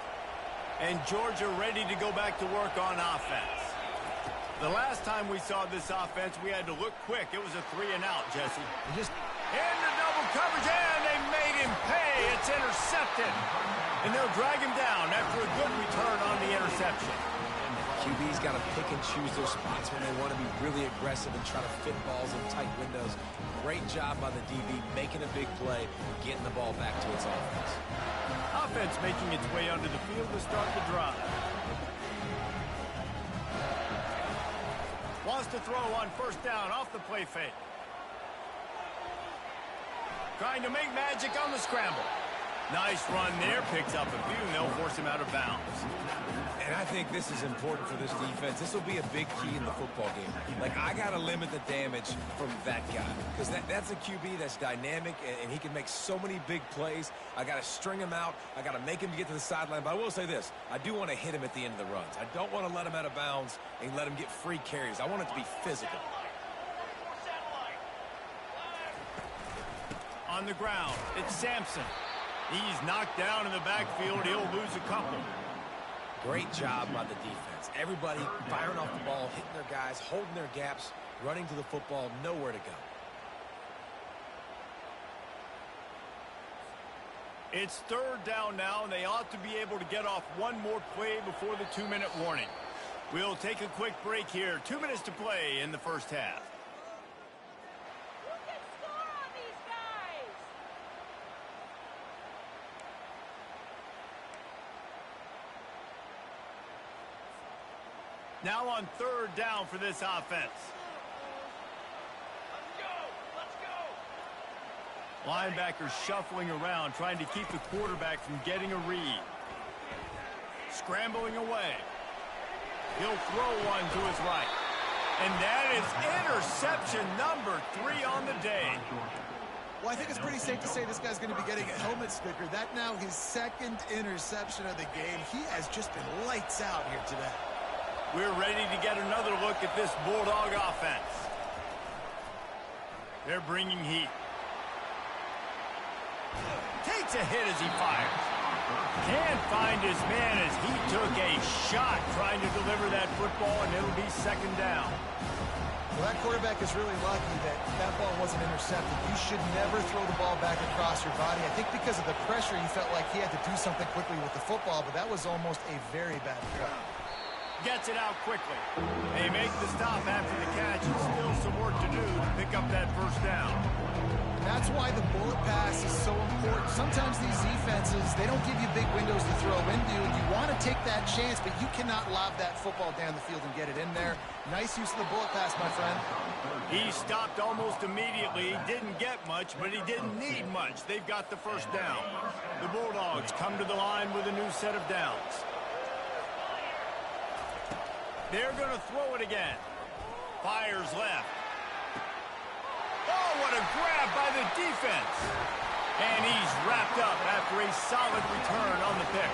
And Georgia ready to go back to work on offense. The last time we saw this offense, we had to look quick. It was a 3-and-out, Jesse. Into double coverage, and they made him pay. It's intercepted. And they'll drag him down after a good return on the interception. QB's got to pick and choose their spots when they want to be really aggressive and try to fit balls in tight windows. Great job by the DB making a big play, getting the ball back to its offense. Offense making its way onto the field to start the drive. Wants to throw on first down off the play fake. Trying to make magic on the scramble. Nice run there. Picks up a few, and they'll force him out of bounds. And I think this is important for this defense. This will be a big key in the football game. Like, I got to limit the damage from that guy. Because that's a QB that's dynamic, and he can make so many big plays. I got to string him out. I got to make him get to the sideline. But I will say this. I do want to hit him at the end of the runs. I don't want to let him out of bounds and let him get free carries. I want it to be physical. On the ground, it's Sampson. He's knocked down in the backfield. He'll lose a couple. Great job by the defense. Everybody firing off the ball, hitting their guys, holding their gaps, running to the football, nowhere to go. It's third down now, and they ought to be able to get off one more play before the 2-minute warning. We'll take a quick break here. 2 minutes to play in the first half. Now on third down for this offense. Let's go. Linebackers shuffling around, trying to keep the quarterback from getting a read. Scrambling away. He'll throw one to his right. And that is interception number 3 on the day. Well, I think it's pretty safe to say this guy's going to be getting a helmet sticker. That now his second interception of the game. He has just been lights out here today. We're ready to get another look at this Bulldog offense. They're bringing heat. Takes a hit as he fires. Can't find his man as he took a shot trying to deliver that football, and it'll be second down. Well, that quarterback is really lucky that that ball wasn't intercepted. You should never throw the ball back across your body. I think because of the pressure, he felt like he had to do something quickly with the football, but that was almost a very bad throw. Gets it out quickly. They make the stop after the catch, and still some work to do to pick up that first down. That's why the bullet pass is so important. Sometimes these defenses, they don't give you big windows to throw into, and you want to take that chance, but you cannot lob that football down the field and get it in there. Nice use of the bullet pass, my friend. He stopped almost immediately. Didn't get much, but he didn't need much. They've got the first down. The Bulldogs come to the line with a new set of downs. They're going to throw it again. Fires left. Oh, what a grab by the defense. And he's wrapped up after a solid return on the pick.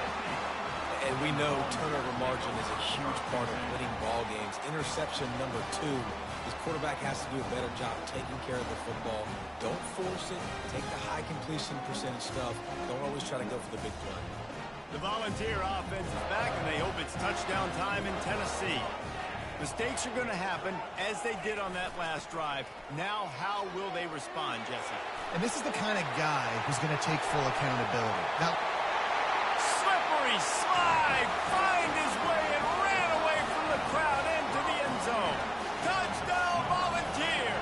And we know turnover margin is a huge part of winning ball games. Interception number 2. His quarterback has to do a better job taking care of the football. Don't force it. Take the high completion percentage stuff. Don't always try to go for the big play. The Volunteer offense is back, and they hope it's touchdown time in Tennessee. Mistakes are going to happen, as they did on that last drive. Now, how will they respond, Jesse? And this is the kind of guy who's going to take full accountability. Now, slippery slide, find his way and ran away from the crowd into the end zone. Touchdown, Volunteer!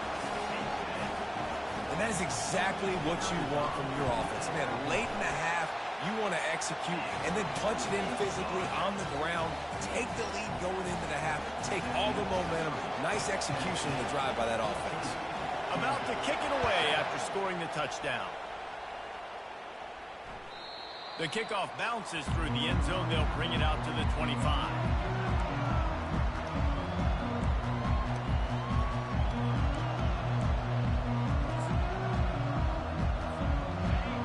And that is exactly what you want from your offense. Man, late in the half, you want to execute and then punch it in physically on the ground. Take the lead going into the half. Take all the momentum. Nice execution in the drive by that offense. About to kick it away after scoring the touchdown. The kickoff bounces through the end zone. They'll bring it out to the 25.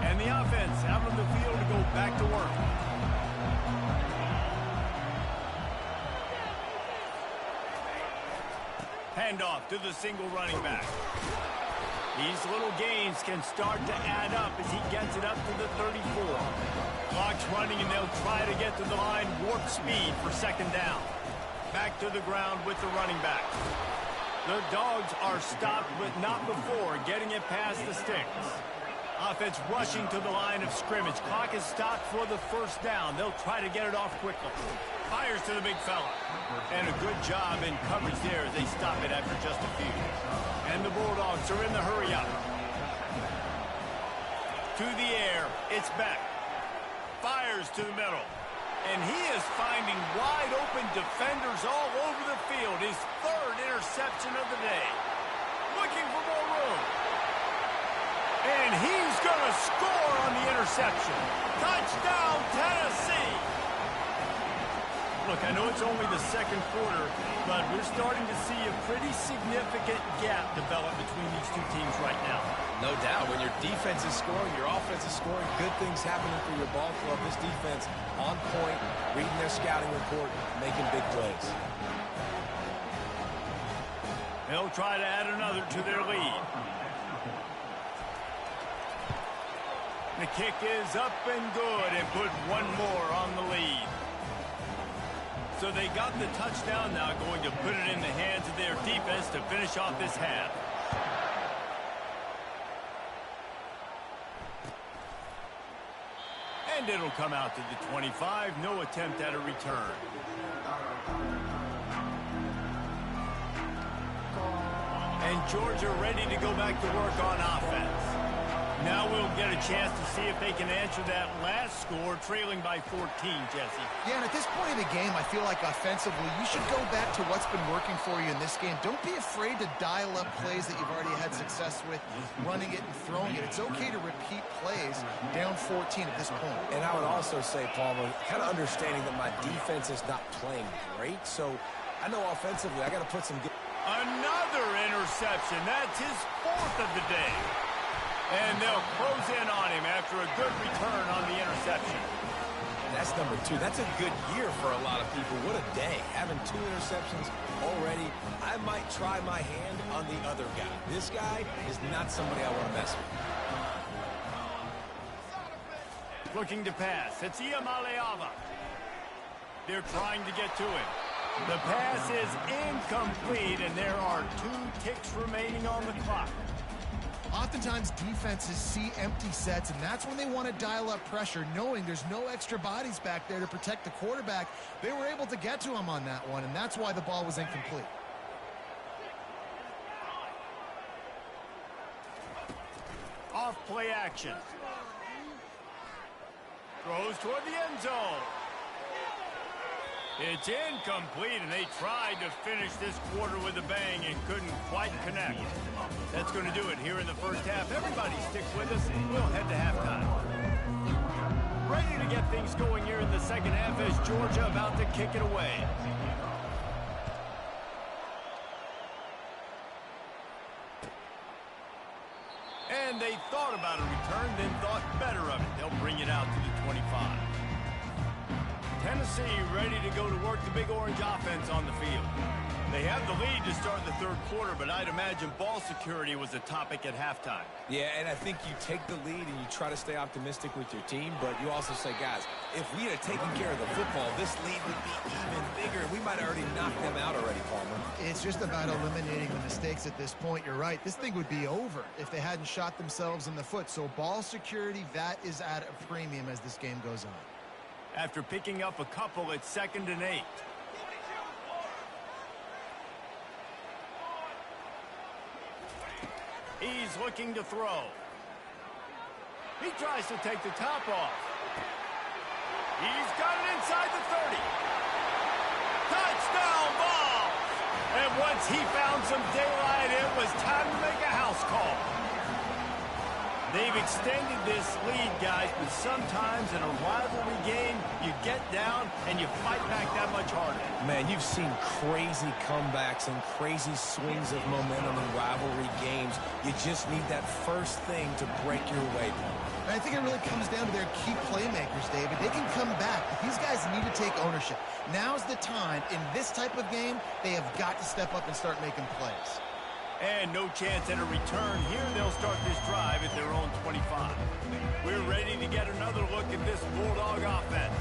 And the offense out on the field to go back to work. Handoff to the single running back. These little gains can start to add up as he gets it up to the 34. Clock's running, and they'll try to get to the line warp speed for second down. Back to the ground with the running back. The Dogs are stopped, but not before getting it past the sticks. Offense rushing to the line of scrimmage. Clock is stopped for the first down. They'll try to get it off quickly. Fires to the big fella. And a good job in coverage there as they stop it after just a few. And the Bulldogs are in the hurry up. To the air, it's Beck. Fires to the middle. And he is finding wide open defenders all over the field. His third interception of the day. Looking for more room. And he's going to score on the interception. Touchdown, Tennessee. Look, I know it's only the second quarter, but we're starting to see a pretty significant gap develop between these two teams right now. No doubt. When your defense is scoring, your offense is scoring, good things happening for your ball club. This defense on point, reading their scouting report, making big plays. They'll try to add another to their lead. The kick is up and good and put one more on the lead. So they got the touchdown, now going to put it in the hands of their defense to finish off this half. And it'll come out to the 25. No attempt at a return. And Georgia ready to go back to work on offense. Now we'll get a chance to see if they can answer that last score, trailing by 14, Jesse. Yeah, and at this point in the game, I feel like offensively, you should go back to what's been working for you in this game. Don't be afraid to dial up plays that you've already had success with, running it and throwing it. It's okay to repeat plays down 14 at this point. And I would also say, Palmer, kind of understanding that my defense is not playing great, so I know offensively I got to put some good... Another interception. That's his fourth of the day. And they'll close in on him after a good return on the interception. That's number 2. That's a good year for a lot of people. What a day. Having 2 interceptions already. I might try my hand on the other guy. This guy is not somebody I want to mess with. Looking to pass. It's Iamaleava. They're trying to get to him. The pass is incomplete, and there are 2 ticks remaining on the clock. Oftentimes, defenses see empty sets, and that's when they want to dial up pressure, knowing there's no extra bodies back there to protect the quarterback. They were able to get to him on that one, and that's why the ball was incomplete. play action. Throws toward the end zone. It's incomplete, and they tried to finish this quarter with a bang and couldn't quite connect. That's going to do it here in the first half. Everybody stick with us. We'll head to halftime. Ready to get things going here in the second half as Georgia about to kick it away. And they thought about a return, then thought better of it. They'll bring it out to the 25. Tennessee ready to go to work the Big Orange offense on the field. They have the lead to start the third quarter, but I'd imagine ball security was a topic at halftime. Yeah, and I think you take the lead and you try to stay optimistic with your team, but you also say, guys, if we had taken care of the football, this lead would be even bigger. We might have already knocked them out already, Palmer. It's just about eliminating the mistakes at this point. You're right. This thing would be over if they hadn't shot themselves in the foot. So ball security, that is at a premium as this game goes on. After picking up a couple, it's 2nd and 8. He's looking to throw. He tries to take the top off. He's got it inside the 30. Touchdown ball! And once he found some daylight, it was time to make a house call. They've extended this lead, guys, but sometimes in a rivalry game, you get down and you fight back that much harder. Man, you've seen crazy comebacks and crazy swings of momentum in rivalry games. You just need that first thing to break your way. And I think it really comes down to their key playmakers, David. They can come back, but these guys need to take ownership. Now's the time. In this type of game, they have got to step up and start making plays. And no chance at a return. Here they'll start this drive at their own 25. We're ready to get another look at this Bulldog offense.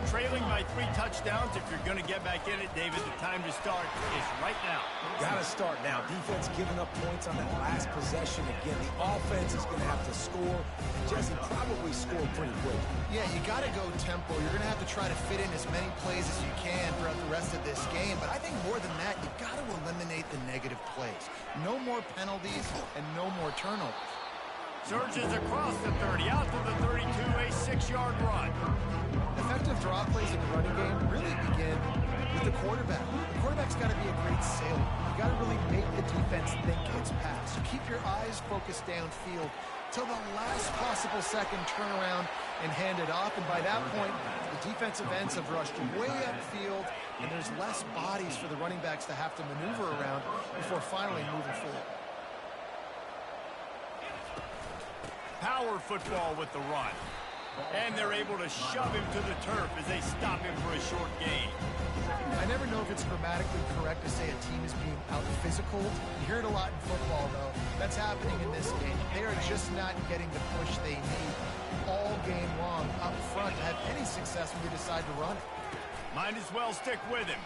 Trailing by 3 touchdowns. If you're going to get back in it, David, the time to start is right now. Got to start now. Defense giving up points on that last possession. Again, the offense is going to have to score. Jesse, probably score pretty quick. Yeah, you got to go tempo. You're going to have to try to fit in as many plays as you can throughout the rest of this game. But I think more than that, you've got to eliminate the negative plays. No more penalties and no more turnovers. Surges across the 30, out to the 32, a 6-yard run. Effective draw plays in the running game really begin with the quarterback. The quarterback's got to be a great sailor. You got to really make the defense think it's pass. You keep your eyes focused downfield till the last possible second, turn around and hand it off. And by that point, the defensive ends have rushed way upfield, and there's less bodies for the running backs to have to maneuver around before finally moving forward. Power football with the run. And they're able to shove him to the turf as they stop him for a short gain. I never know if it's grammatically correct to say a team is being out-physical. You hear it a lot in football, though. That's happening in this game. They are just not getting the push they need all game long up front to have any success when they decide to run it. Might as well stick with him.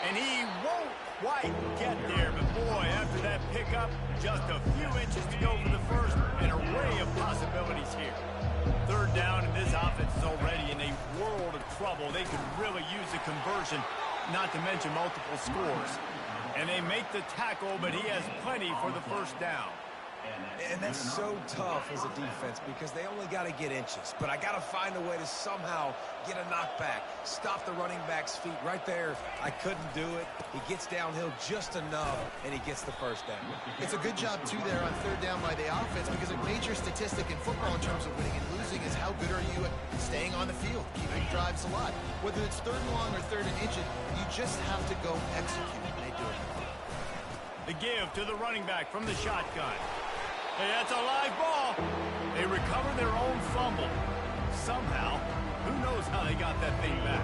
And he won't quite get there, but boy, after that pickup, just a few inches to go for the first, an array of possibilities here. 3rd down, and this offense is already in a world of trouble. They could really use a conversion, not to mention multiple scores. And they make the tackle, but he has plenty for the first down. And that's so tough as a defense because they only got to get inches. But I got to find a way to somehow get a knockback, stop the running back's feet. Right there, I couldn't do it. He gets downhill just enough, and he gets the first down. It's a good job, too, there on 3rd down by the offense because a major statistic in football in terms of winning and losing is how good are you at staying on the field, keeping drives alive. Whether it's 3rd and long or 3rd and inches, you just have to go execute, and they do it. The give to the running back from the shotgun. Hey, that's a live ball. They recover their own fumble. Somehow, who knows how they got that thing back.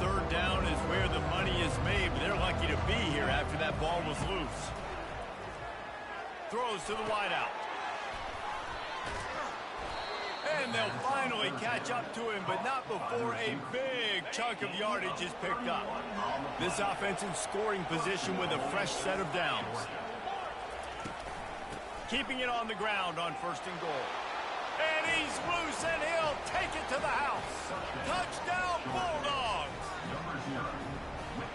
3rd down is where the money is made, but they're lucky to be here after that ball was loose. Throws to the wideout. And they'll finally catch up to him, but not before a big chunk of yardage is picked up. This offense in scoring position with a fresh set of downs. Keeping it on the ground on 1st and goal. And he's loose, and he'll take it to the house. Touchdown, Bulldogs!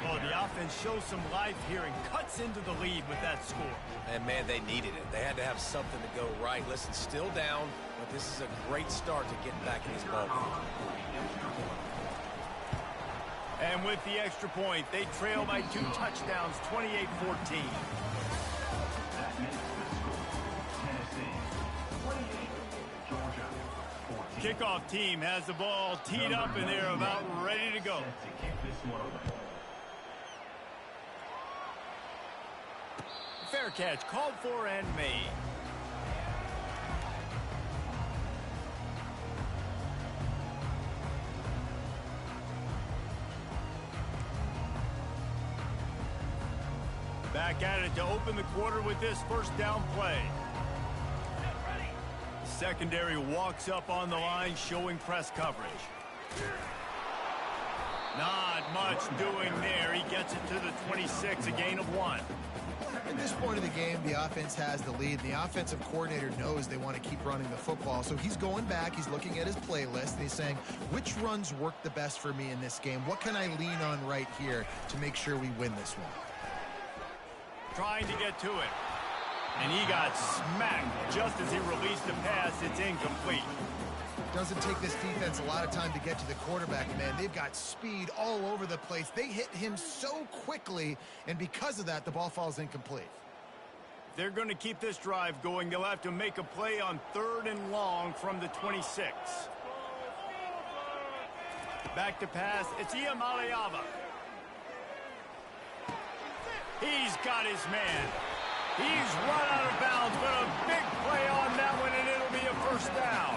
Oh, the offense shows some life here and cuts into the lead with that score. And, man, they needed it. They had to have something to go right. Listen, still down, but this is a great start to getting back in this ballgame. And with the extra point, they trail by 2 touchdowns, 28-14. Kickoff team has the ball teed up, and they're about ready to go. Fair catch called for and made. Back at it to open the quarter with this first down play. Secondary walks up on the line, showing press coverage. Not much doing there. He gets it to the 26, a gain of 1. At this point of the game, the offense has the lead. The offensive coordinator knows they want to keep running the football. So he's going back, he's looking at his playlist, and he's saying, which runs work the best for me in this game? What can I lean on right here to make sure we win this one? Trying to get to it. And he got smacked just as he released the pass. It's incomplete. Doesn't take this defense a lot of time to get to the quarterback, man. They've got speed all over the place. They hit him so quickly, and because of that, the ball falls incomplete. If they're going to keep this drive going, they'll have to make a play on 3rd and long from the 26. Back to pass. It's Iamaleava. He's got his man. He's run out of bounds, but a big play on that one, and it'll be a first down.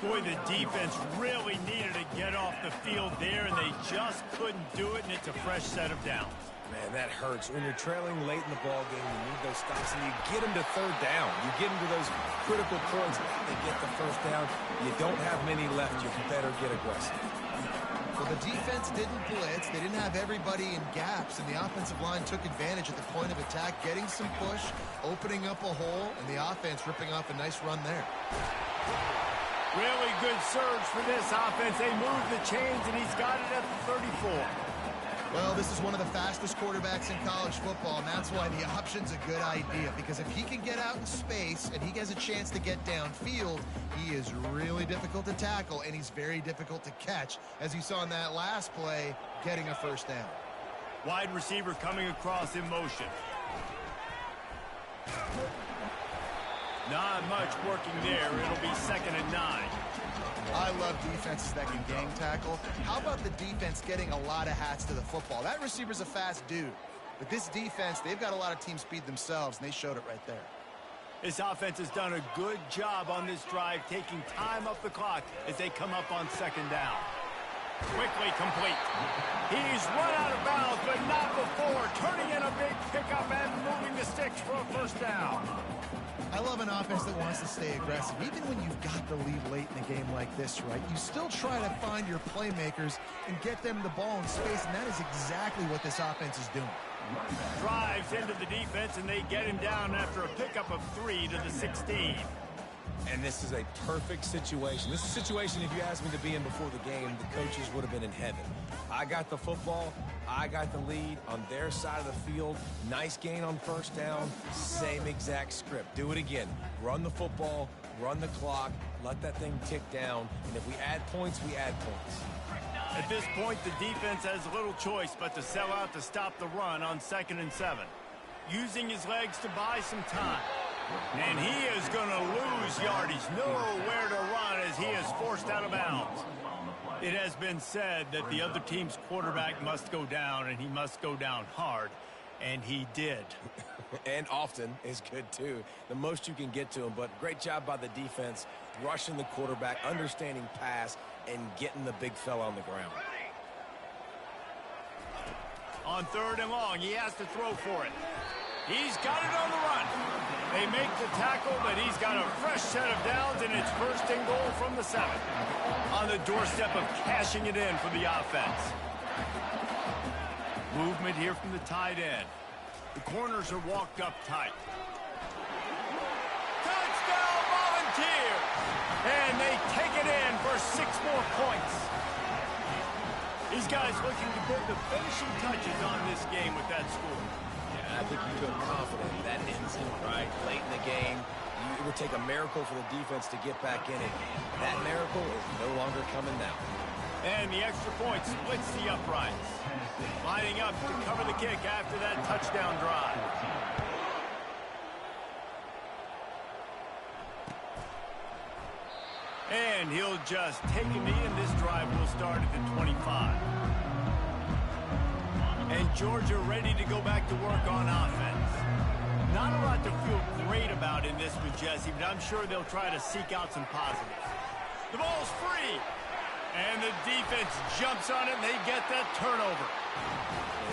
Boy, the defense really needed to get off the field there, and they just couldn't do it, and it's a fresh set of downs. Man, that hurts. When you're trailing late in the ball game, you need those stops, and you get them to 3rd down. You get them to those critical points, they get the first down. You don't have many left. You better get aggressive. Well, the defense didn't blitz. They didn't have everybody in gaps, and the offensive line took advantage at the point of attack, getting some push, opening up a hole, and the offense ripping off a nice run there. Really good surge for this offense. They move the chains, and he's got it at the 34. Well, this is one of the fastest quarterbacks in college football, and that's why the option's a good idea, because if he can get out in space and he has a chance to get downfield, he is really difficult to tackle, and he's very difficult to catch, as you saw in that last play, getting a first down. Wide receiver coming across in motion. Not much working there. It'll be 2nd and 9. I love defenses that can gang tackle. How about the defense getting a lot of hats to the football? That receiver's a fast dude. But this defense, they've got a lot of team speed themselves, and they showed it right there. This offense has done a good job on this drive, taking time off the clock as they come up on 2nd down. Quickly complete. He's run out of bounds, but not before. Turning in a big pickup and moving the sticks for a first down. I love an offense that wants to stay aggressive. Even when you've got the lead late in a game like this, right, you still try to find your playmakers and get them the ball in space, and that is exactly what this offense is doing. Drives into the defense, and they get him down after a pickup of 3 to the 16. And this is a perfect situation. This is a situation, if you asked me to be in before the game, the coaches would have been in heaven. I got the football. I got the lead on their side of the field. Nice gain on first down. Same exact script. Do it again. Run the football, run the clock, let that thing tick down. And if we add points, we add points. At this point, the defense has little choice but to sell out to stop the run on 2nd and 7. Using his legs to buy some time. And he is going to lose yardage. Nowhere to run as he is forced out of bounds. It has been said that the other team's quarterback must go down, and he must go down hard, and he did. And often is good, too. The most you can get to him, but great job by the defense, rushing the quarterback, understanding pass, and getting the big fella on the ground. On 3rd and long, he has to throw for it. He's got it on the run. They make the tackle, but he's got a fresh set of downs, and it's 1st and goal from the 7. On the doorstep of cashing it in for the offense. Movement here from the tight end. The corners are walked up tight. Touchdown Volunteers! And they take it in for 6 more points. These guys looking to put the finishing touches on this game with that score. Yeah, I think you feel confident that ends it, right? Late in the game, it would take a miracle for the defense to get back in it. That miracle is no longer coming now. And the extra point splits the uprights. Lining up to cover the kick after that touchdown drive. And he'll just take a knee, and this drive will start at the 25. And Georgia ready to go back to work on offense. Not a lot to feel great about in this one, Jesse, but I'm sure they'll try to seek out some positives. The ball's free. And the defense jumps on it, and they get that turnover.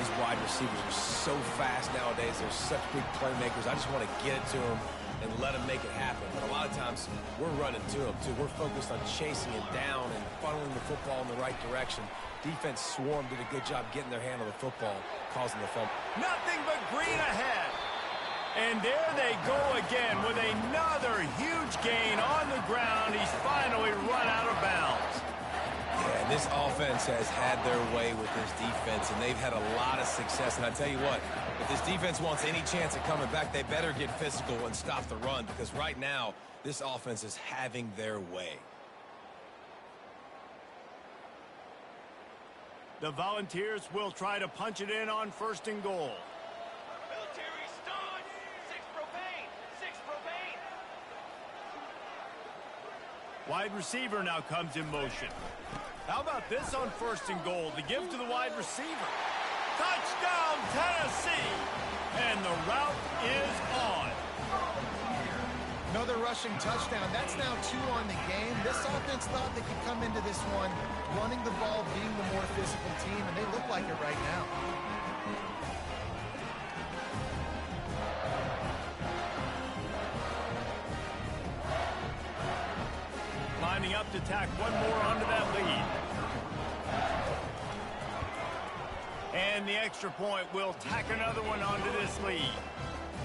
These wide receivers are so fast nowadays. They're such big playmakers. I just want to get it to them and let them make it happen. But a lot of times, we're running to them, too. We're focused on chasing it down and funneling the football in the right direction. Defense swarm did a good job getting their hand on the football, causing the fumble. Nothing but green ahead. And there they go again with another huge gain on the ground. He's finally run out of bounds. Yeah, and this offense has had their way with this defense, and they've had a lot of success. And I tell you what, if this defense wants any chance of coming back, they better get physical and stop the run, because right now, this offense is having their way. The Volunteers will try to punch it in on 1st and goal. Military start. 6 propane. 6 propane. Wide receiver now comes in motion. How about this on 1st and goal? The give to the wide receiver. Touchdown, Tennessee! And the route is on. Another rushing touchdown. That's now 2 on the game. This offense thought they could come into this one running the ball, being the more physical team, and they look like it right now. Lining up to tack one more onto that lead. And the extra point will tack another one onto this lead.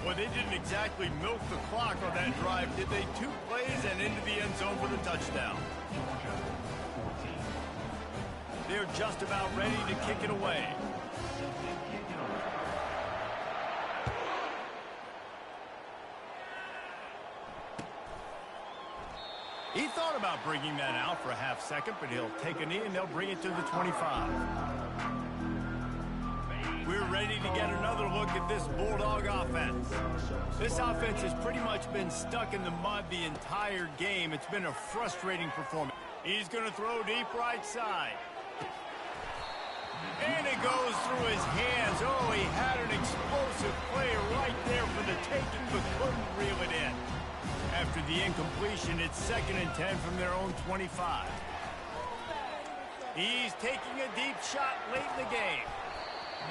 Well, they didn't exactly milk the clock on that drive, did they? 2 plays and into the end zone for the touchdown. They're just about ready to kick it away. He thought about bringing that out for a half second, but he'll take a knee and they'll bring it to the 25. We're ready to get another look at this Bulldog offense. This offense has pretty much been stuck in the mud the entire game. It's been a frustrating performance. He's going to throw deep right side. And it goes through his hands. Oh, he had an explosive play right there for the taking, but couldn't reel it in. After the incompletion, it's 2nd and 10 from their own 25. He's taking a deep shot late in the game.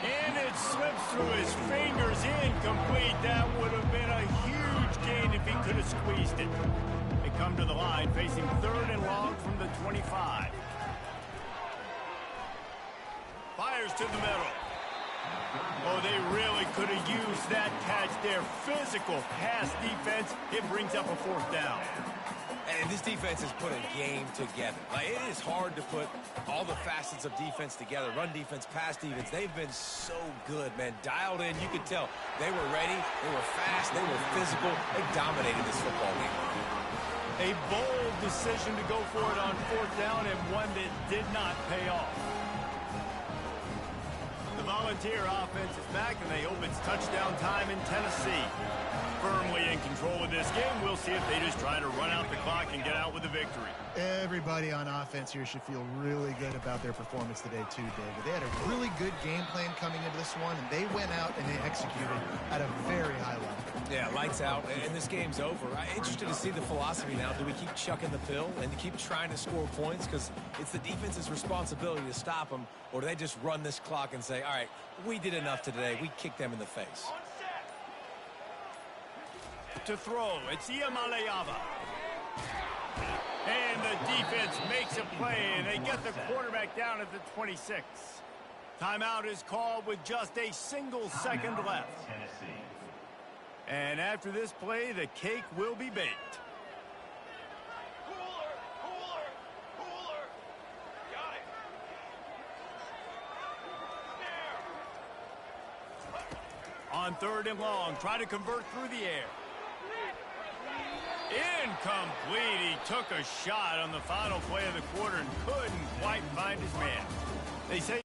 And it slips through his fingers, incomplete. That would have been a huge gain if he could have squeezed it. They come to the line, facing 3rd and long from the 25. Fires to the middle. Oh, they really could have used that catch there. Physical pass defense. It brings up a 4th down. And this defense has put a game together. Like, it is hard to put all the facets of defense together. Run defense, pass defense. They've been so good, man. Dialed in. You could tell they were ready. They were fast. They were physical. They dominated this football game. A bold decision to go for it on 4th down, and one that did not pay off. The Volunteer offense is back, and they hope it's touchdown time in Tennessee. Firmly in control of this game. We'll see if they just try to run out the clock and get out with a victory. Everybody on offense here should feel really good about their performance today too, David. They had a really good game plan coming into this one, and they went out and they executed at a very high level. Yeah, lights out, and this game's over. I'm interested to see the philosophy now. Do we keep chucking the pill and keep trying to score points? Because it's the defense's responsibility to stop them, or do they just run this clock and say, all right, we did enough today. We kicked them in the face. To throw, it's Iamaleava. And the defense makes a play, and they get the quarterback down at the 26. Timeout is called with just a single second left. And after this play, the cake will be baked. Cooler, cooler, cooler. Got it. on 3rd and long. Try to convert through the air. Incomplete. He took a shot on the final play of the quarter and couldn't quite find his man. They say